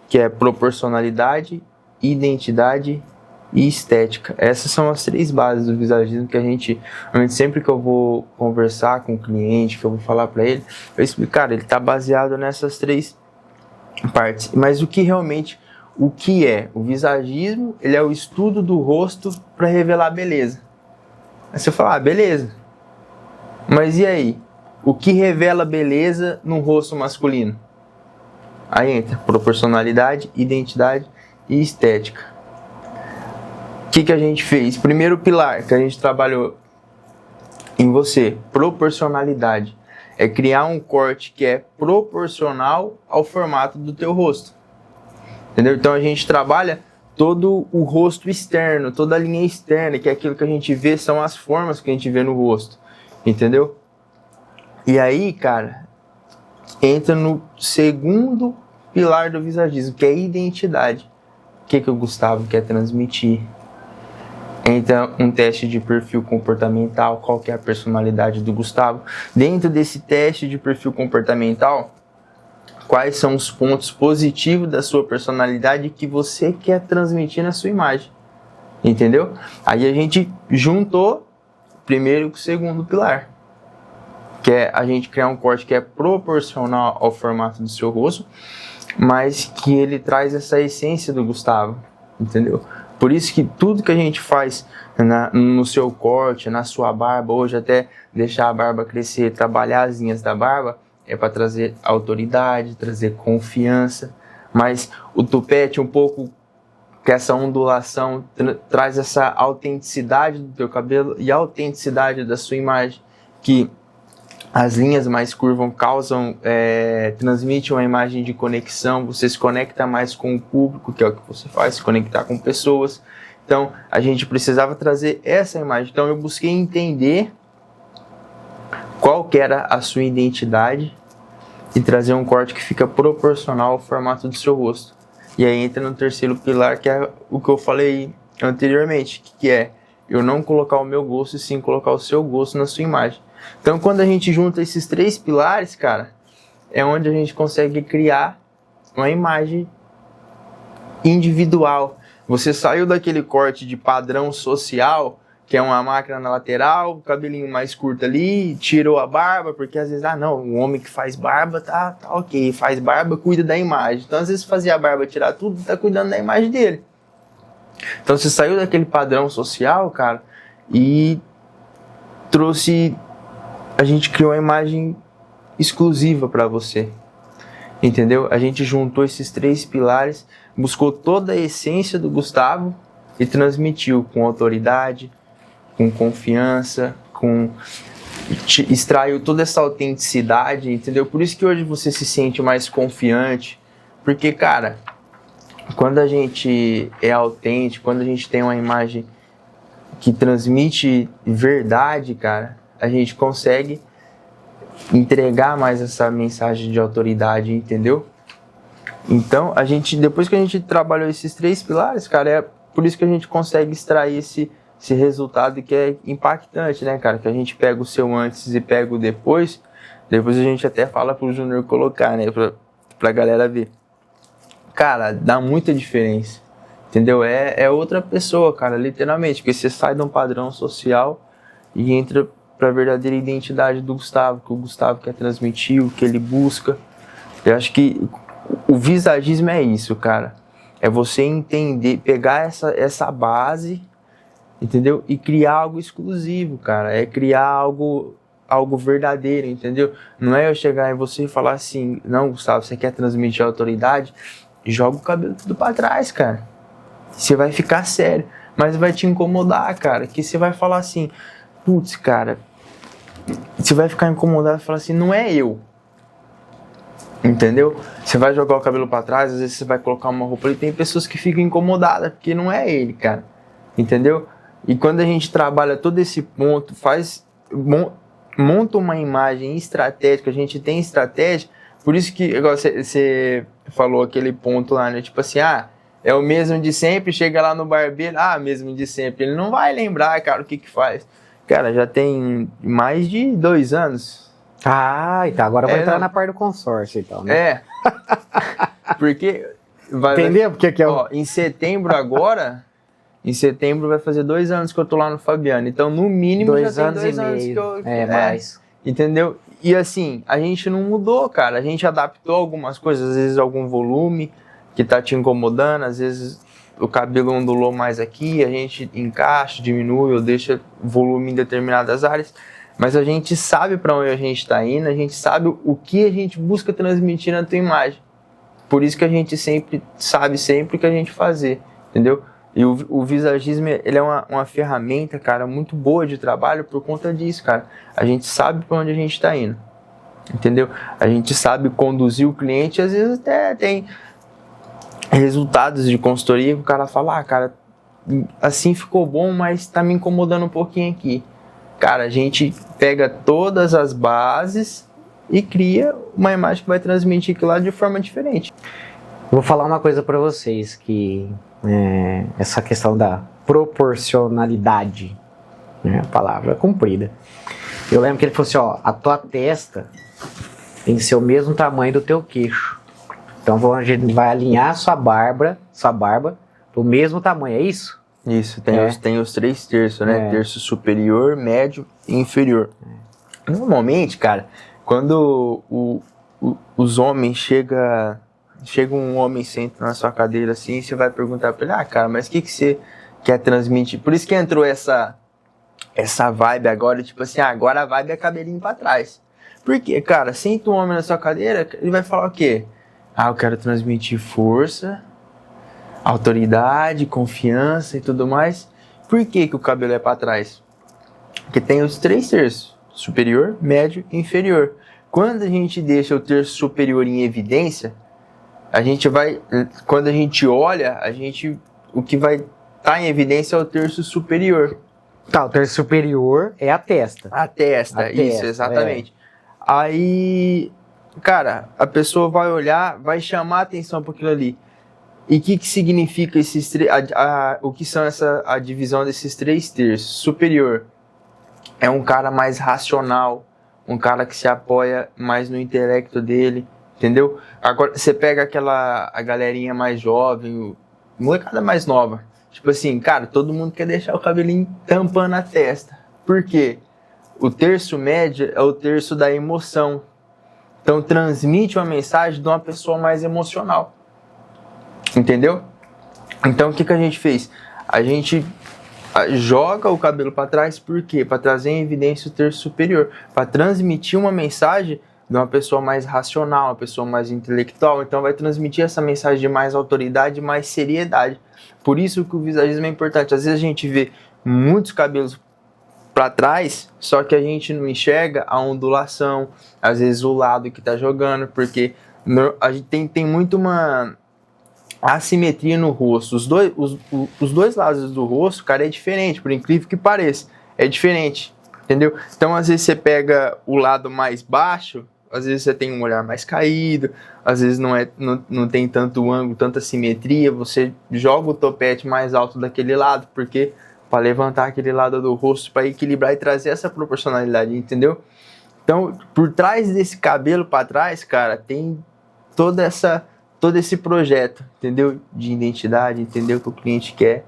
que é proporcionalidade, identidade e estética. Essas são as 3 bases do visagismo que a gente sempre que eu vou conversar com o cliente, que eu vou falar para ele, eu explico, cara, ele está baseado nessas 3 partes. Mas o que é o visagismo? Ele é o estudo do rosto para revelar beleza. Aí você fala, beleza, mas e aí? o que revela beleza no rosto masculino? Aí entra proporcionalidade, identidade e estética. O que a gente fez? Primeiro pilar que a gente trabalhou em você, proporcionalidade. É criar um corte que é proporcional ao formato do teu rosto. Entendeu? Então a gente trabalha todo o rosto externo, toda a linha externa, que é aquilo que a gente vê, são as formas que a gente vê no rosto. Entendeu? E aí, cara, entra no segundo pilar do visagismo, que é a identidade. O que o Gustavo quer transmitir? Entra um teste de perfil comportamental, qual que é a personalidade do Gustavo. Dentro desse teste de perfil comportamental, quais são os pontos positivos da sua personalidade que você quer transmitir na sua imagem. Entendeu? Aí a gente juntou primeiro com o segundo pilar, que é a gente criar um corte que é proporcional ao formato do seu rosto, mas que ele traz essa essência do Gustavo, entendeu? Por isso que tudo que a gente faz no seu corte, na sua barba, hoje até deixar a barba crescer, trabalhar as linhas da barba, é para trazer autoridade, trazer confiança, mas o tupete um pouco, que essa ondulação traz essa autenticidade do teu cabelo e a autenticidade da sua imagem, que as linhas mais curvas transmitem uma imagem de conexão, você se conecta mais com o público, que é o que você faz, se conectar com pessoas. Então, a gente precisava trazer essa imagem. Então, eu busquei entender qual que era a sua identidade e trazer um corte que fica proporcional ao formato do seu rosto. E aí entra no terceiro pilar, que é o que eu falei anteriormente, que é eu não colocar o meu gosto, e sim colocar o seu gosto na sua imagem. Então, quando a gente junta esses três pilares, cara, é onde a gente consegue criar uma imagem individual. Você saiu daquele corte de padrão social, que é uma máquina na lateral, cabelinho mais curto ali, tirou a barba, porque às vezes, o homem que faz barba tá ok, faz barba, cuida da imagem. Então, às vezes, fazer a barba, tirar tudo, tá cuidando da imagem dele. Então, você saiu daquele padrão social, cara, e a gente criou uma imagem exclusiva para você, entendeu? A gente juntou esses três pilares, buscou toda a essência do Gustavo e transmitiu com autoridade, com confiança, extraiu toda essa autenticidade, entendeu? Por isso que hoje você se sente mais confiante, porque, cara, quando a gente é autêntico, quando a gente tem uma imagem que transmite verdade, cara, a gente consegue entregar mais essa mensagem de autoridade, entendeu? Então, depois que a gente trabalhou esses três pilares, cara, é por isso que a gente consegue extrair esse resultado que é impactante, né, cara? Que a gente pega o seu antes e pega o depois a gente até fala pro Júnior colocar, né, pra galera ver. Cara, dá muita diferença, entendeu? É outra pessoa, cara, literalmente, porque você sai de um padrão social e entra para a verdadeira identidade do Gustavo, que o Gustavo quer transmitir, o que ele busca. Eu acho que o visagismo é isso, cara. É você entender, pegar essa base, entendeu? E criar algo exclusivo, cara. É criar algo verdadeiro, entendeu? Não é eu chegar em você e falar assim, não, Gustavo, você quer transmitir autoridade? Joga o cabelo tudo para trás, cara. Você vai ficar sério, mas vai te incomodar, cara. Que você vai falar assim, putz, cara, você vai ficar incomodado e falar assim, não é eu. Entendeu? Você vai jogar o cabelo pra trás, às vezes você vai colocar uma roupa e tem pessoas que ficam incomodadas, porque não é ele, cara. Entendeu? E quando a gente trabalha todo esse ponto, monta uma imagem estratégica, a gente tem estratégia, por isso que, igual você falou aquele ponto lá, né? Tipo assim, é o mesmo de sempre, chega lá no barbeiro, mesmo de sempre. Ele não vai lembrar, cara, o que faz. Cara, já tem mais de 2 anos. Então agora vai entrar na parte do consórcio, então, né? Porque... Entendeu? Porque que é o... em setembro agora... Em setembro vai fazer 2 anos que eu tô lá no Fabiano. Então, no mínimo, 2 já tem anos 2 e anos meio. que eu... mais. Entendeu? E assim, a gente não mudou, cara. A gente adaptou algumas coisas. Às vezes algum volume que tá te incomodando. Às vezes o cabelo ondulou mais aqui. A gente encaixa, diminui ou deixa volume em determinadas áreas. mas a gente sabe para onde a gente está indo, a gente sabe o que a gente busca transmitir na tua imagem. Por isso que a gente sabe o que a gente fazer, entendeu? E o visagismo, ele é uma ferramenta, cara, muito boa de trabalho por conta disso, cara. A gente sabe para onde a gente está indo, entendeu? A gente sabe conduzir o cliente, às vezes até tem resultados de consultoria que o cara fala, cara, assim ficou bom, mas tá me incomodando um pouquinho aqui. Cara, a gente pega todas as bases e cria uma imagem que vai transmitir aquilo lá de forma diferente. Vou falar uma coisa para vocês, que essa questão da proporcionalidade, a palavra comprida. Eu lembro que ele falou assim, ó, a tua testa tem que ser o mesmo tamanho do teu queixo. Então a gente vai alinhar sua barba do mesmo tamanho, é isso? Isso, tem os 3 terços, né? Terço superior, médio e inferior. Normalmente, cara, quando os homens chega um homem senta na sua cadeira assim, você vai perguntar pra ele, cara, mas o que você quer transmitir? Por isso que entrou essa vibe agora, tipo assim, agora a vibe é cabelinho pra trás. Por quê, cara? Senta um homem na sua cadeira, ele vai falar o quê? Eu quero transmitir força, autoridade, confiança e tudo mais. Por que o cabelo é pra trás? Porque tem os 3 terços, superior, médio e inferior. Quando a gente deixa o terço superior em evidência, quando a gente olha, o que vai estar em evidência é o terço superior. Tá, o terço superior é a testa. A testa, isso, exatamente. Aí, cara, a pessoa vai olhar, vai chamar a atenção para aquilo ali. E o que significa o que são a divisão desses 3 terços? Superior é um cara mais racional, um cara que se apoia mais no intelecto dele, entendeu? Agora, você pega a galerinha mais jovem, molecada mais nova. Tipo assim, cara, todo mundo quer deixar o cabelinho tampando a testa. Por quê? O terço médio é o terço da emoção. Então, transmite uma mensagem de uma pessoa mais emocional. Entendeu? Então, o que a gente fez? A gente joga o cabelo para trás, por quê? Para trazer em evidência o terço superior. Para transmitir uma mensagem de uma pessoa mais racional, uma pessoa mais intelectual. Então, vai transmitir essa mensagem de mais autoridade, mais seriedade. Por isso que o visagismo é importante. Às vezes a gente vê muitos cabelos para trás, só que a gente não enxerga a ondulação, às vezes o lado que está jogando, porque a gente tem muito uma assimetria no rosto. Os dois lados do rosto, cara, é diferente, por incrível que pareça. É diferente, entendeu? Então, às vezes você pega o lado mais baixo, às vezes você tem um olhar mais caído, às vezes não tem tanto ângulo, tanta simetria, você joga o topete mais alto daquele lado, porque para levantar aquele lado do rosto, para equilibrar e trazer essa proporcionalidade, entendeu? Então, por trás desse cabelo para trás, cara, tem todo esse projeto, entendeu? De identidade, entendeu? O que o cliente quer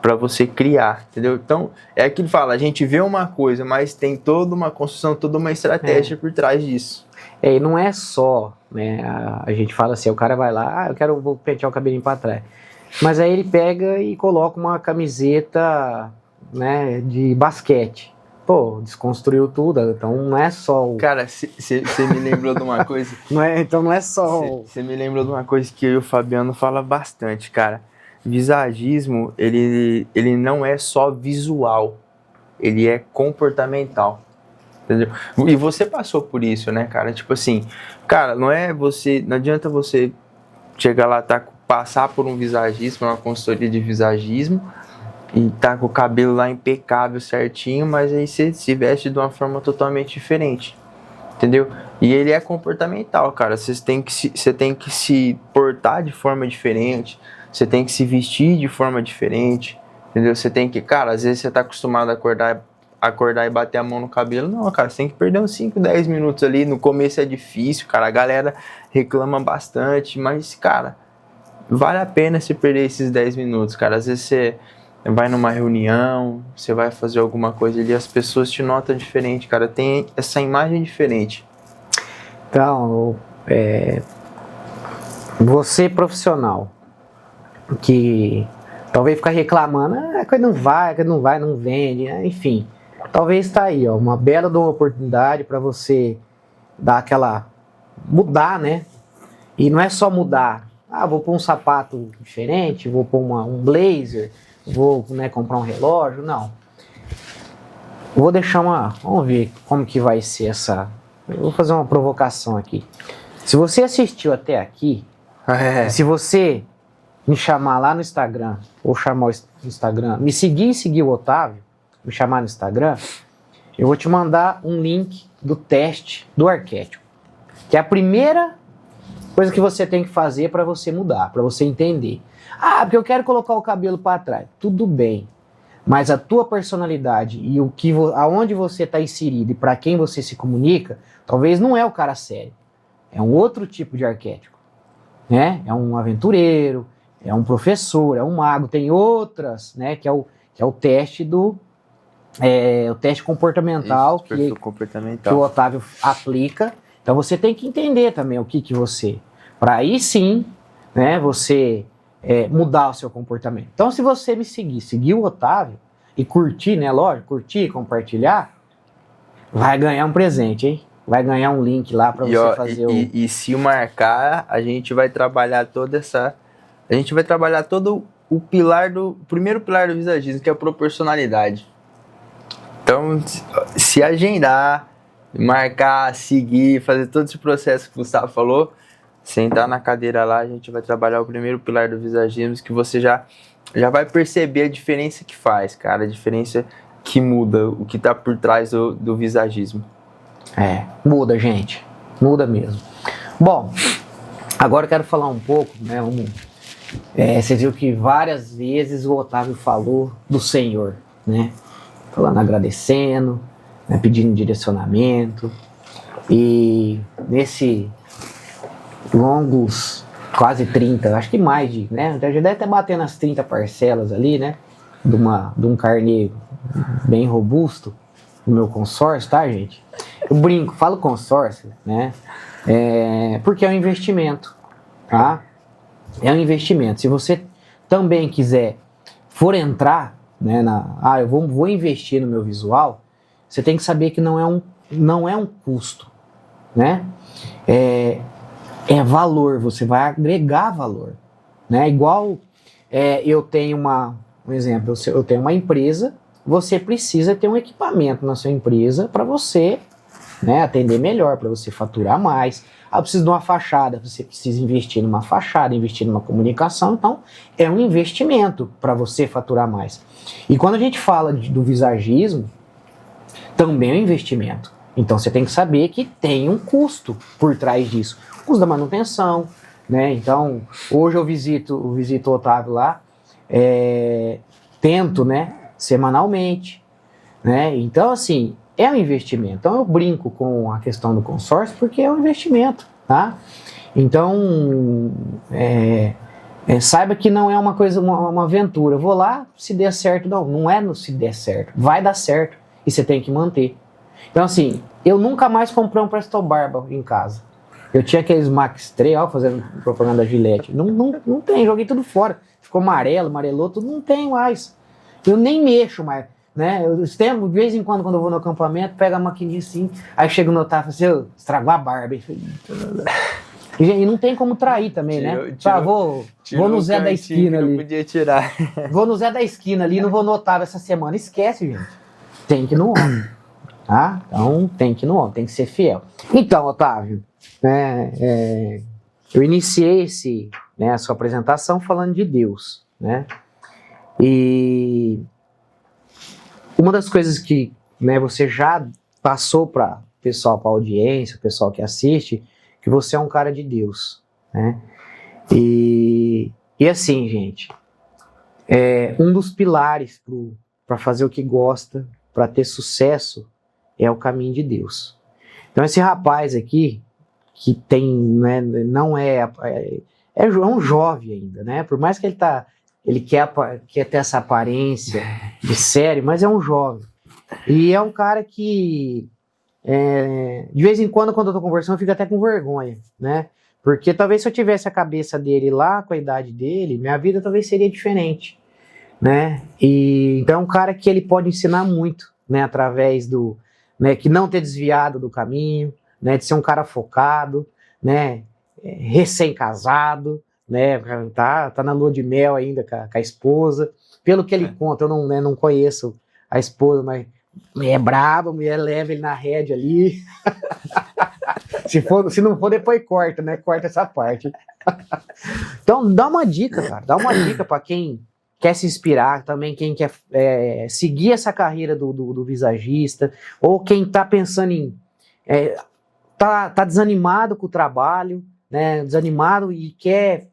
para você criar, entendeu? Então, é aquilo que fala, a gente vê uma coisa, mas tem toda uma construção, toda uma estratégia por trás disso. E não é só, né, a gente fala assim, o cara vai lá, vou pentear o cabelinho para trás. Mas aí ele pega e coloca uma camiseta, né, de basquete. Pô, desconstruiu tudo, então não é só o... Cara, você me lembrou de uma coisa... Então não é só... Você me lembrou de uma coisa que eu e o Fabiano fala bastante, cara. Visagismo, ele não é só visual, ele é comportamental, entendeu? E você passou por isso, né, cara? Tipo assim, cara, não adianta você chegar lá, passar por um visagista, uma consultoria de visagismo, e tá com o cabelo lá impecável, certinho, mas aí você se veste de uma forma totalmente diferente, entendeu? E ele é comportamental, cara. Você tem que se portar de forma diferente, você tem que se vestir de forma diferente, entendeu? Você tem que, cara, às vezes você tá acostumado a acordar e bater a mão no cabelo. Não, cara, você tem que perder uns 5, 10 minutos ali. No começo é difícil, cara, a galera reclama bastante, mas, cara, vale a pena você perder esses 10 minutos, cara. Às vezes você vai numa reunião, você vai fazer alguma coisa ali, as pessoas te notam diferente, cara, tem essa imagem diferente. Então, você profissional, que talvez fica reclamando, que não vai, não vende, enfim. talvez tá aí, ó, uma bela de uma oportunidade para você dar aquela, mudar, né? E não é só mudar, vou pôr um sapato diferente, vou pôr um blazer, vou, né, comprar um relógio, não. Vou deixar vamos ver como que vai ser essa, eu vou fazer uma provocação aqui. Se você assistiu até aqui, se você me chamar lá no Instagram, ou chamar o Instagram, me seguir e seguir o Otávio, me chamar no Instagram, eu vou te mandar um link do teste do arquétipo, que é a primeira coisa que você tem que fazer para você mudar, para você entender. Porque eu quero colocar o cabelo para trás. Tudo bem, mas a tua personalidade e aonde você está inserido e para quem você se comunica, talvez não é o cara sério. É um outro tipo de arquétipo, né? É um aventureiro, é um professor, é um mago, tem outras, né? Que é o teste o teste comportamental, que o Otávio aplica. Então você tem que entender também o que você, para aí sim, né? Você mudar o seu comportamento. Então se você me seguir o Otávio e curtir, né? Lógico, curtir, compartilhar, vai ganhar um presente, hein? Vai ganhar um link lá para você fazer e se marcar, a gente vai trabalhar a gente vai trabalhar todo o primeiro pilar do visagismo, que é a proporcionalidade. Então, se agendar, marcar, seguir, fazer todo esse processo que o Gustavo falou, sentar na cadeira lá, a gente vai trabalhar o primeiro pilar do visagismo, que você já vai perceber a diferença que faz, cara, a diferença que muda, o que tá por trás do visagismo. Muda, gente. Muda mesmo. Bom, agora eu quero falar um pouco, né? Você viu que várias vezes o Otávio falou do Senhor, né? Falando, agradecendo, né? Pedindo direcionamento. E nesse longos, quase 30, acho que mais de, né? Já deve estar batendo as 30 parcelas ali, né? De um carnê bem robusto, no meu consórcio, tá, gente? Eu brinco, falo consórcio, né? Porque é um investimento, tá? É um investimento. Se você também for entrar, né, eu vou investir no meu visual, você tem que saber que não é um custo, né? É valor, você vai agregar valor, né? Igual eu tenho um exemplo, eu tenho uma empresa, você precisa ter um equipamento na sua empresa para você, né, atender melhor, para você faturar mais. Eu preciso de uma fachada, você precisa investir numa fachada, investir numa comunicação, então é um investimento para você faturar mais. E quando a gente fala do visagismo, também é um investimento. Então você tem que saber que tem um custo por trás disso, o custo da manutenção, né? Então hoje eu visito o Otávio lá, tento, né, semanalmente, né? Então assim, é um investimento. Então eu brinco com a questão do consórcio porque é um investimento, tá? Então saiba que não é uma coisa, uma aventura. Eu vou lá, se der certo, não é no se der certo, vai dar certo e você tem que manter. Então assim, eu nunca mais comprei um Presto Barba em casa. Eu tinha aqueles Max 3, fazendo propaganda da Gillette. Não tem, joguei tudo fora. Ficou amarelou, tudo, não tem mais. Eu nem mexo mais. Né? De vez em quando eu vou no acampamento, pego a maquininha assim, aí chego no Otávio e falo assim, estragou a barba. E não tem como trair também, né? Vou no Zé da esquina ali. Não podia tirar. Vou no Zé da esquina ali, não vou no Otávio essa semana. Esquece, gente. Tem que ir no homem. Tá? Então tem que ir no homem, tem que ser fiel. Então, Otávio, eu iniciei a sua apresentação falando de Deus, né? E uma das coisas que, né, você já passou para o pessoal, para a audiência, o pessoal que assiste, que você é um cara de Deus, né? E assim, gente, um dos pilares para fazer o que gosta, para ter sucesso, é o caminho de Deus. Então esse rapaz aqui, que tem, né, não é um jovem ainda, né? Por mais que ele quer ter essa aparência de sério, mas é um jovem. E é um cara que, de vez em quando eu tô conversando, eu fico até com vergonha, né? Porque talvez se eu tivesse a cabeça dele lá, com a idade dele, minha vida talvez seria diferente, né? E então é um cara que ele pode ensinar muito, né, através do, né, que não ter desviado do caminho, né, de ser um cara focado, né, recém-casado, né, tá na lua de mel ainda com a esposa. Pelo que ele conta, eu não, né, não conheço a esposa, mas é braba, a mulher leva ele na rédea ali. Se não for, depois corta, né? Corta essa parte. Então, dá uma dica, cara. Dá uma dica para quem quer se inspirar, também quem quer seguir essa carreira do visagista, ou quem tá pensando em... tá desanimado com o trabalho, né? Desanimado e quer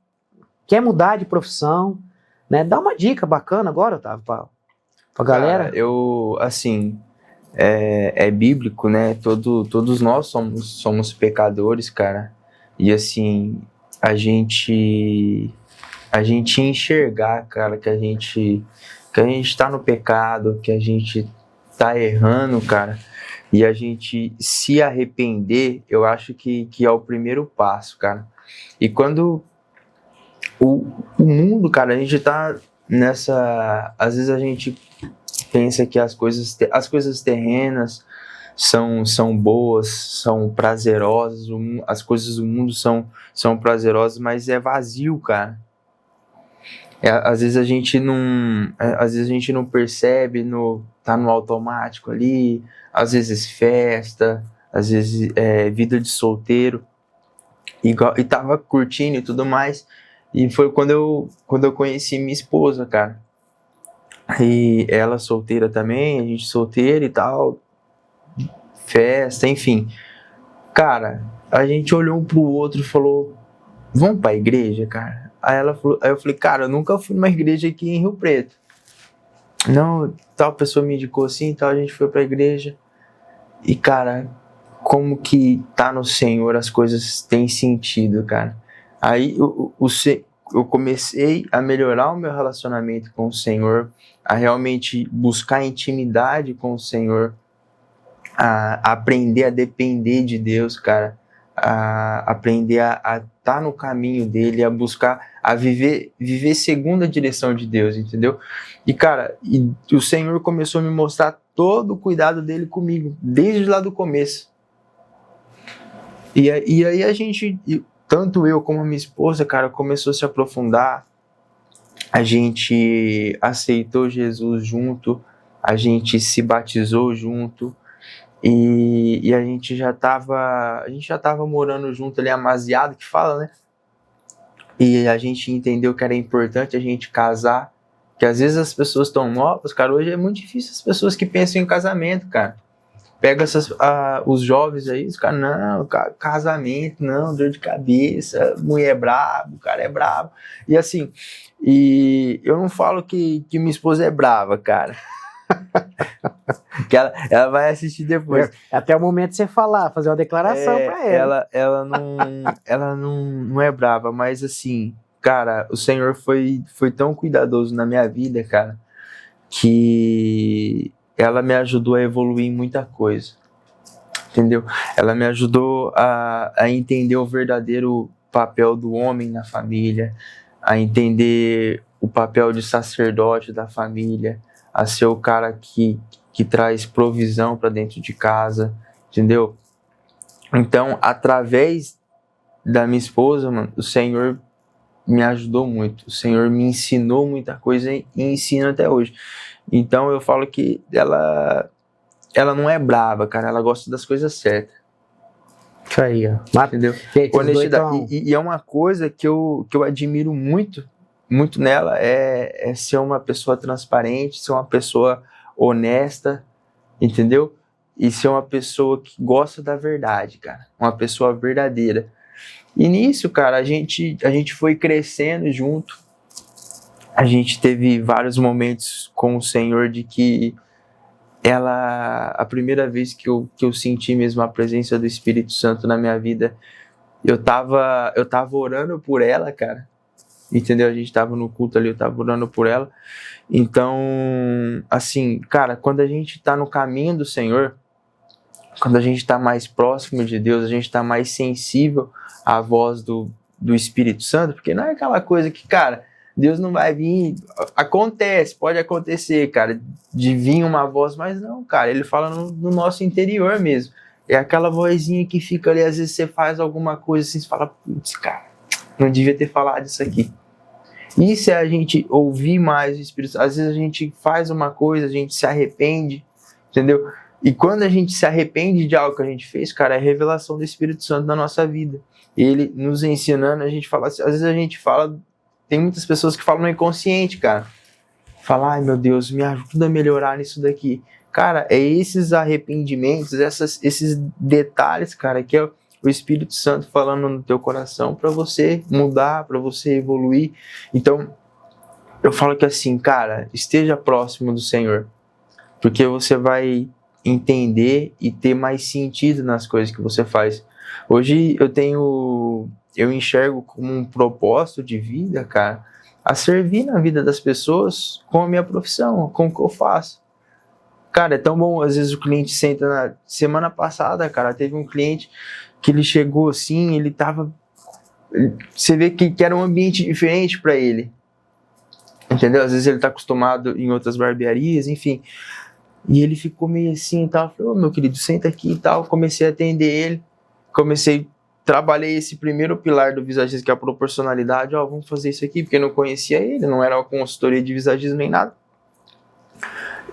mudar de profissão, né? Dá uma dica bacana agora, Otávio, pra galera. Cara, eu, assim, é bíblico, né? Todos nós somos pecadores, cara. E, assim, a gente enxergar, cara, que a gente tá no pecado, que a gente tá errando, cara, e a gente se arrepender, eu acho que é o primeiro passo, cara. E quando o mundo, cara, a gente tá nessa... Às vezes a gente pensa que as coisas terrenas são boas, são prazerosas, as coisas do mundo são prazerosas, mas é vazio, cara. Às vezes a gente não percebe, tá no automático ali, às vezes festa, às vezes vida de solteiro, e tava curtindo e tudo mais. E foi quando eu conheci minha esposa, cara. E ela solteira também, a gente solteira e tal, festa, enfim. Cara, a gente olhou um pro outro e falou, vamos pra igreja, cara? Aí eu falei, cara, eu nunca fui numa igreja aqui em Rio Preto. Não, tal pessoa me indicou assim e tal, a gente foi pra igreja. E, cara, como que tá no Senhor as coisas têm sentido, cara. Aí eu comecei a melhorar o meu relacionamento com o Senhor, a realmente buscar intimidade com o Senhor, a aprender a depender de Deus, cara, a aprender a estar no caminho dele, a buscar, a viver segundo a direção de Deus, entendeu? E, cara, o Senhor começou a me mostrar todo o cuidado dele comigo, desde lá do começo. E aí a gente, tanto eu como a minha esposa, cara, começou a se aprofundar, a gente aceitou Jesus junto, a gente se batizou junto, e a gente já tava morando junto ali, amaziado, que fala, né? E a gente entendeu que era importante a gente casar, que às vezes as pessoas estão novas, cara, hoje é muito difícil as pessoas que pensam em casamento, cara. Pega os jovens aí, os caras, não, casamento, não, dor de cabeça, mulher é brabo, o cara é brabo. E assim, e eu não falo que minha esposa é brava, cara. Que ela vai assistir depois. Até o momento de você falar, fazer uma declaração pra ela. Ela não é brava, mas assim, cara, o Senhor foi tão cuidadoso na minha vida, cara, que ela me ajudou a evoluir em muita coisa, entendeu? Ela me ajudou a entender o verdadeiro papel do homem na família, a entender o papel de sacerdote da família, a ser o cara que traz provisão para dentro de casa, entendeu? Então, através da minha esposa, mano, o Senhor me ajudou muito, o Senhor me ensinou muita coisa e ensina até hoje. Então eu falo que ela não é brava, cara, ela gosta das coisas certas. Isso aí, ó. Entendeu? Honestidade. E é uma coisa que eu admiro muito nela, é ser uma pessoa transparente, ser uma pessoa honesta, entendeu? E ser uma pessoa que gosta da verdade, cara. Uma pessoa verdadeira. E nisso, cara, a gente foi crescendo junto. A gente teve vários momentos com o Senhor de que a primeira vez que eu senti mesmo a presença do Espírito Santo na minha vida, eu tava orando por ela, cara. Entendeu? A gente tava no culto ali, eu tava orando por ela. Então, assim, cara, quando a gente tá no caminho do Senhor, quando a gente tá mais próximo de Deus, a gente tá mais sensível à voz do Espírito Santo, porque não é aquela coisa que, cara, Deus não vai vir. Acontece, pode acontecer, cara, de vir uma voz, mas não, cara, ele fala no nosso interior mesmo. É aquela vozinha que fica ali, às vezes você faz alguma coisa assim, você fala, putz, cara, não devia ter falado isso aqui. Isso é a gente ouvir mais o Espírito Santo. Às vezes a gente faz uma coisa, a gente se arrepende, entendeu? E quando a gente se arrepende de algo que a gente fez, cara, é a revelação do Espírito Santo na nossa vida. Ele nos ensinando, a gente fala assim, às vezes a gente fala, tem muitas pessoas que falam no inconsciente, cara. Fala, ai meu Deus, me ajuda a melhorar nisso daqui. Cara, é esses arrependimentos, esses detalhes, cara, que é o Espírito Santo falando no teu coração para você mudar, para você evoluir. Então, eu falo que assim, cara, esteja próximo do Senhor, porque você vai entender e ter mais sentido nas coisas que você faz. Hoje eu enxergo como um propósito de vida, cara, a servir na vida das pessoas com a minha profissão, com o que eu faço. Cara, é tão bom, às vezes o cliente senta na semana passada, cara, teve um cliente que ele chegou assim, ele tava, você vê que era um ambiente diferente para ele, entendeu? Às vezes ele tá acostumado em outras barbearias, enfim, e ele ficou meio assim e tal, falei, ô meu querido, senta aqui e tal, comecei a atender ele, trabalhei esse primeiro pilar do visagismo, que é a proporcionalidade, ó, vamos fazer isso aqui, porque eu não conhecia ele, não era uma consultoria de visagismo nem nada.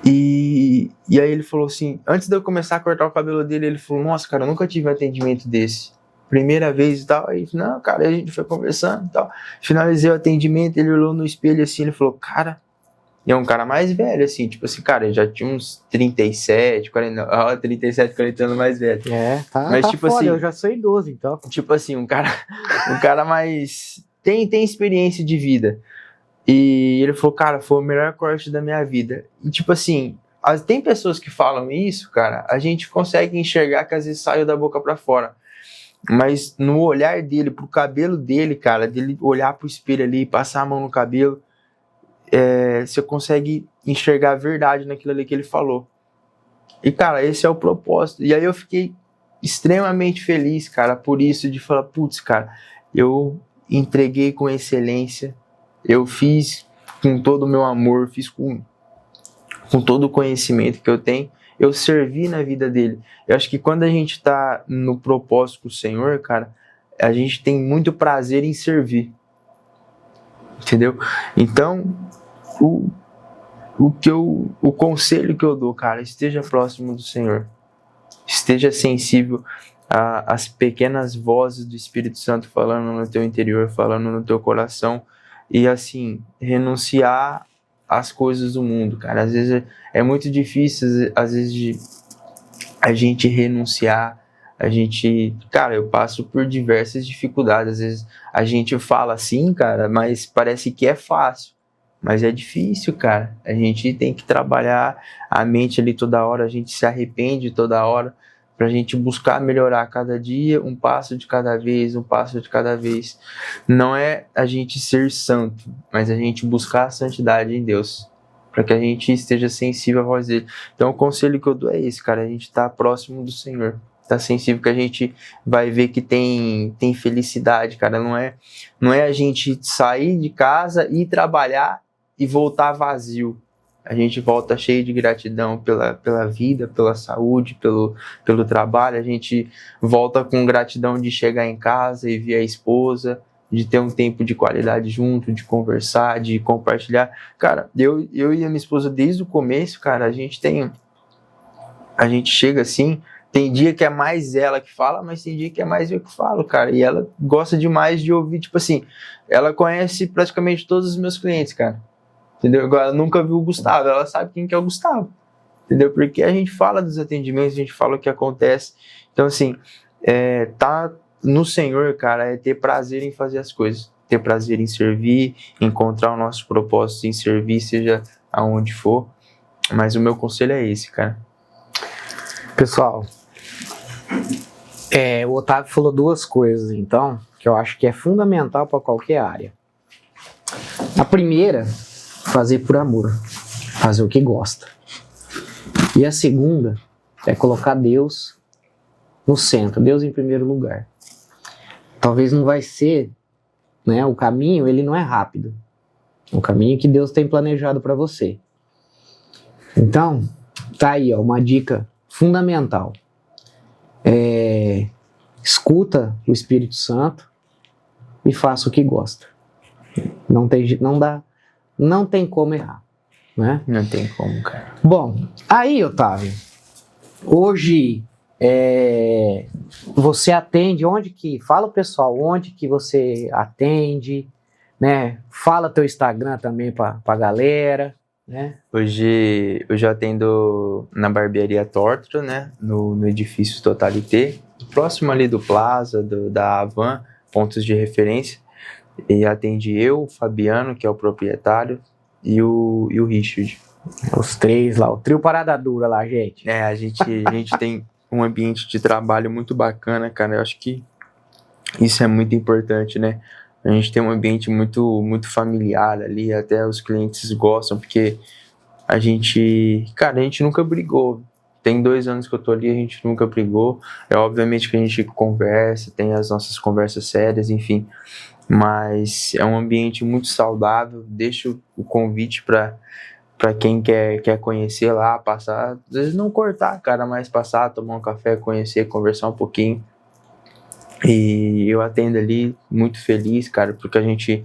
E aí ele falou assim, antes de eu começar a cortar o cabelo dele, ele falou, nossa, cara, eu nunca tive um atendimento desse, primeira vez e tal. Aí, não, cara, aí a gente foi conversando e tal, finalizei o atendimento, ele olhou no espelho assim, ele falou, cara, e é um cara mais velho, assim, tipo assim, cara, ele já tinha uns 37, 40 anos mais velho. Mas tipo foda, assim, eu já sou idoso, então. Tipo assim, um cara mais, tem experiência de vida. E ele falou, cara, foi o melhor corte da minha vida. E tipo assim, tem pessoas que falam isso, cara, a gente consegue enxergar que às vezes saiu da boca pra fora. Mas no olhar dele, pro cabelo dele, cara, dele olhar pro espelho ali, passar a mão no cabelo, você consegue enxergar a verdade naquilo ali que ele falou. E cara, esse é o propósito. E aí eu fiquei extremamente feliz, cara, por isso, de falar, putz, cara, eu entreguei com excelência, eu fiz com todo o meu amor, fiz com todo o conhecimento que eu tenho, eu servi na vida dele. Eu acho que quando a gente está no propósito com o Senhor, cara, a gente tem muito prazer em servir. Entendeu? Então, o conselho que eu dou, cara, esteja próximo do Senhor. Esteja sensível às pequenas vozes do Espírito Santo falando no teu interior, falando no teu coração. E assim, renunciar às coisas do mundo, cara. Às vezes é muito difícil, às vezes, de a gente renunciar. Cara, eu passo por diversas dificuldades. Às vezes a gente fala assim, cara, mas parece que é fácil. Mas é difícil, cara. A gente tem que trabalhar a mente ali toda hora, a gente se arrepende toda hora, pra gente buscar melhorar cada dia, um passo de cada vez, um passo de cada vez. Não é a gente ser santo, mas a gente buscar a santidade em Deus, para que a gente esteja sensível à voz dele. Então o conselho que eu dou é esse, cara, a gente tá próximo do Senhor, tá sensível, que a gente vai ver que tem felicidade, cara. Não é a gente sair de casa, ir trabalhar e voltar vazio. A gente volta cheio de gratidão pela vida, pela saúde, pelo trabalho. A gente volta com gratidão de chegar em casa e ver a esposa, de ter um tempo de qualidade junto, de conversar, de compartilhar. Cara, eu e a minha esposa, desde o começo, cara, a gente chega assim, tem dia que é mais ela que fala, mas tem dia que é mais eu que falo, cara. E ela gosta demais de ouvir, tipo assim, ela conhece praticamente todos os meus clientes, cara. Entendeu? Agora, ela nunca viu o Gustavo, ela sabe quem que é o Gustavo, entendeu? Porque a gente fala dos atendimentos, a gente fala o que acontece. Então, assim, tá no Senhor, cara, é ter prazer em fazer as coisas, ter prazer em servir, encontrar o nosso propósito em servir, seja aonde for. Mas o meu conselho é esse, cara. Pessoal, o Otávio falou duas coisas, então, que eu acho que é fundamental para qualquer área. A primeira, fazer por amor, fazer o que gosta. E a segunda é colocar Deus no centro, Deus em primeiro lugar. Talvez não vai ser, né, o caminho, ele não é rápido, O caminho que Deus tem planejado para você. Então, tá aí, ó, uma dica fundamental. Escuta o Espírito Santo e faça o que gosta. Não tem como errar, né? Não tem como, cara. Bom, aí, Otávio, hoje você atende fala o pessoal, onde que você atende, né? Fala teu Instagram também pra galera, né? Hoje eu atendo na barbearia Torto, né? No edifício Totalité, próximo ali do Plaza, da Havan, pontos de referência. E atende eu, o Fabiano, que é o proprietário, e o Richard. Os três lá, o trio Parada Dura lá, gente. A gente tem um ambiente de trabalho muito bacana, cara. Eu acho que isso é muito importante, né? A gente tem um ambiente muito, muito familiar ali, até os clientes gostam, porque a gente nunca brigou. Tem 2 anos que eu tô ali, a gente nunca brigou. Obviamente que a gente conversa, tem as nossas conversas sérias, enfim. Mas é um ambiente muito saudável. Deixo o convite para quem quer conhecer lá, passar, às vezes não cortar, cara, mas passar, tomar um café, conhecer, conversar um pouquinho. E eu atendo ali muito feliz, cara, porque a gente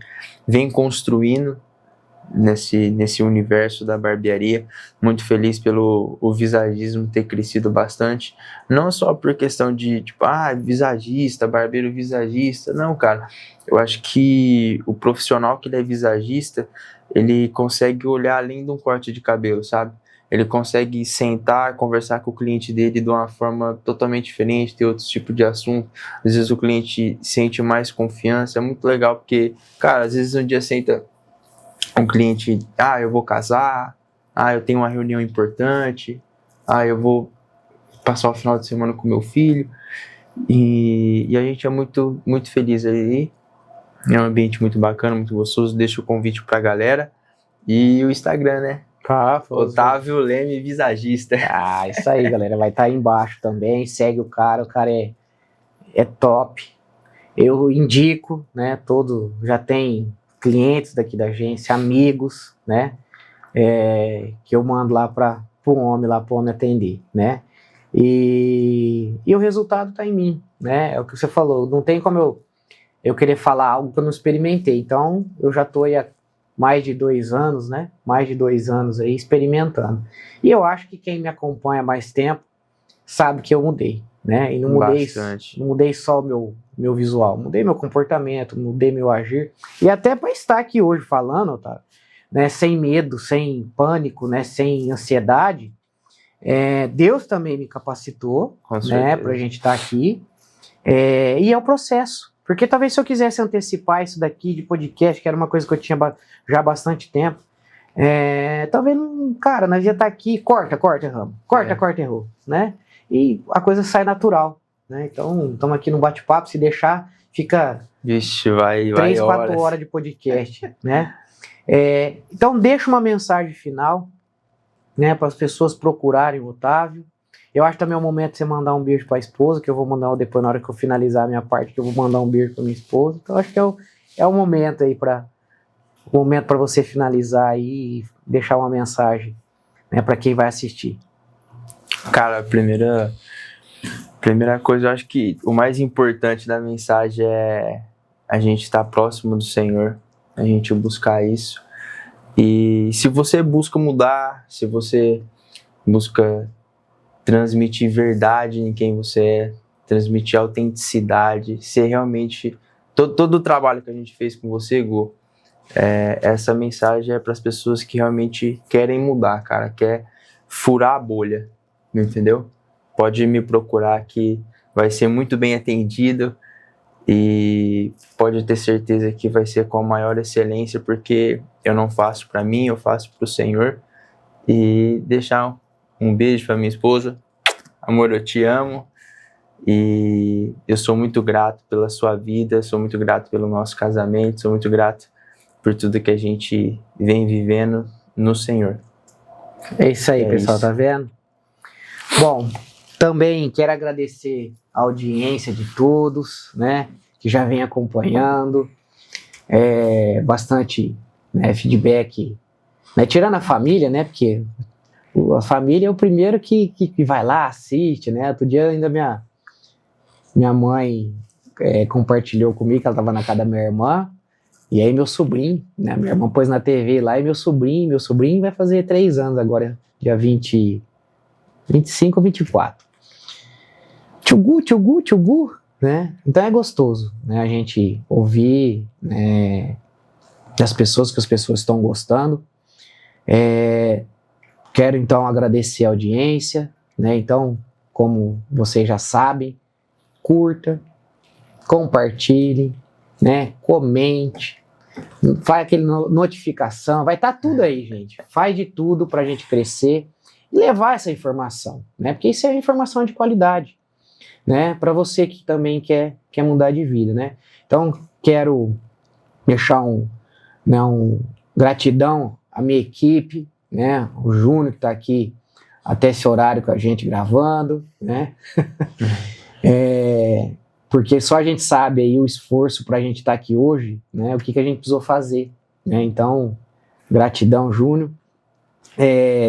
vem construindo nesse universo da barbearia, muito feliz pelo o visagismo ter crescido bastante, não só por questão de, tipo, visagista, barbeiro visagista, não, cara, eu acho que o profissional que ele é visagista, ele consegue olhar além de um corte de cabelo, sabe? Ele consegue sentar, conversar com o cliente dele de uma forma totalmente diferente, ter outros tipos de assunto. Às vezes o cliente sente mais confiança, é muito legal, porque, cara, às vezes um dia senta um cliente, eu vou casar, eu tenho uma reunião importante, eu vou passar o final de semana com meu filho, e a gente é muito, muito feliz aí. É um ambiente muito bacana, muito gostoso. Deixa o convite pra galera. E o Instagram, né? Otávio Leme Visagista. Isso aí, galera. Vai estar aí embaixo também. Segue o cara é top. Eu indico, né? Já tem clientes daqui da agência, amigos, né? Que eu mando lá pro homem atender, né? E o resultado tá em mim, né? É o que você falou. Não tem como eu querer falar algo que eu não experimentei. Então, eu já tô aí há mais de 2 anos, né? Mais de 2 anos aí experimentando. E eu acho que quem me acompanha há mais tempo sabe que eu mudei, né? E não mudei só o meu visual, mudei meu comportamento, mudei meu agir. E até para estar aqui hoje falando, Otávio, né? Sem medo, sem pânico, né? Sem ansiedade, Deus também me capacitou, né? Pra gente estar aqui. E é o processo. Porque talvez se eu quisesse antecipar isso daqui de podcast, que era uma coisa que eu tinha já há bastante tempo, talvez, cara, nós ia estar aqui, corta, erramos, corta, errou, né? E a coisa sai natural, né? Então, estamos aqui no bate-papo, se deixar, fica 3, 4 horas de podcast, né? Então, deixa uma mensagem final, né, para as pessoas procurarem o Otávio. Eu acho também o momento de você mandar um beijo para a esposa, que eu vou mandar depois, na hora que eu finalizar a minha parte, que eu vou mandar um beijo para minha esposa. Então, acho que é o momento aí para você finalizar aí e deixar uma mensagem, né, para quem vai assistir. Cara, a primeira coisa, eu acho que o mais importante da mensagem é a gente estar próximo do Senhor, a gente buscar isso. E se você busca mudar, se você busca transmitir verdade em quem você é, transmitir autenticidade, ser realmente... Todo o trabalho que a gente fez com você, Gu, essa mensagem é para as pessoas que realmente querem mudar, cara, quer furar a bolha, entendeu? Pode me procurar que vai ser muito bem atendido e pode ter certeza que vai ser com a maior excelência, porque eu não faço para mim, eu faço para o Senhor. E deixar um beijo para minha esposa. Amor, eu te amo e eu sou muito grato pela sua vida, sou muito grato pelo nosso casamento, sou muito grato por tudo que a gente vem vivendo no Senhor. É isso aí, pessoal, tá vendo? Bom, também quero agradecer a audiência de todos, né, que já vem acompanhando, bastante né, feedback, né, tirando a família, né, porque a família é o primeiro que vai lá, assiste, né, outro dia ainda minha mãe compartilhou comigo que ela estava na casa da minha irmã, e aí meu sobrinho, né, minha irmã pôs na TV lá, e meu sobrinho vai fazer 3 anos agora, dia 25 ou 24. Tchugu, né? Então é gostoso, né? A gente ouvir, né, das pessoas, que as pessoas estão gostando. Quero então agradecer a audiência, né? Então, como vocês já sabem, curta, compartilhe, né? Comente, faz aquele notificação, vai estar tudo aí, gente. Faz de tudo para a gente crescer e levar essa informação, né? Porque isso é informação de qualidade, né? Para você que também quer mudar de vida, né? Então, quero deixar um gratidão à minha equipe, né? O Júnior que está aqui até esse horário com a gente gravando, né? Porque só a gente sabe aí o esforço para a gente estar aqui hoje, né? O que a gente precisou fazer, né? Então, gratidão, Júnior.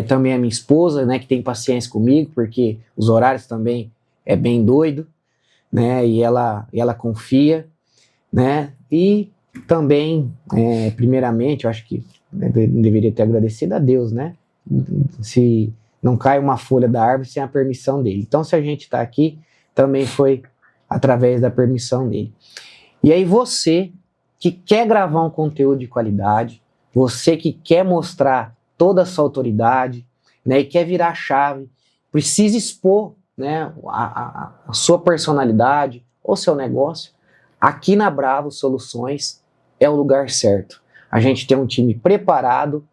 Também a minha esposa, né? Que tem paciência comigo, porque os horários também é bem doido, né? E ela confia, né? E também, primeiramente, eu acho que deveria ter agradecido a Deus, né? Se não cai uma folha da árvore sem a permissão dele. Então, se a gente está aqui, também foi através da permissão dele. E aí você que quer gravar um conteúdo de qualidade, você que quer mostrar toda a sua autoridade, né, e quer virar a chave, precisa expor, né, a sua personalidade ou seu negócio, aqui na Bravo Soluções é o lugar certo. A gente tem um time preparado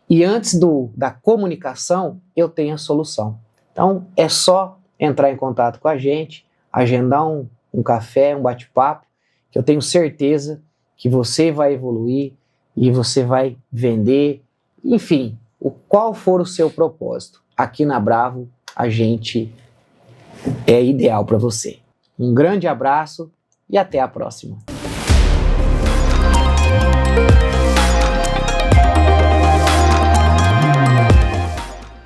e antes da comunicação eu tenho a solução. Então é só entrar em contato com a gente, agendar um café, um bate-papo, que eu tenho certeza que você vai evoluir e você vai vender, enfim, qual for o seu propósito. Aqui na Bravo, a gente é ideal para você. Um grande abraço e até a próxima.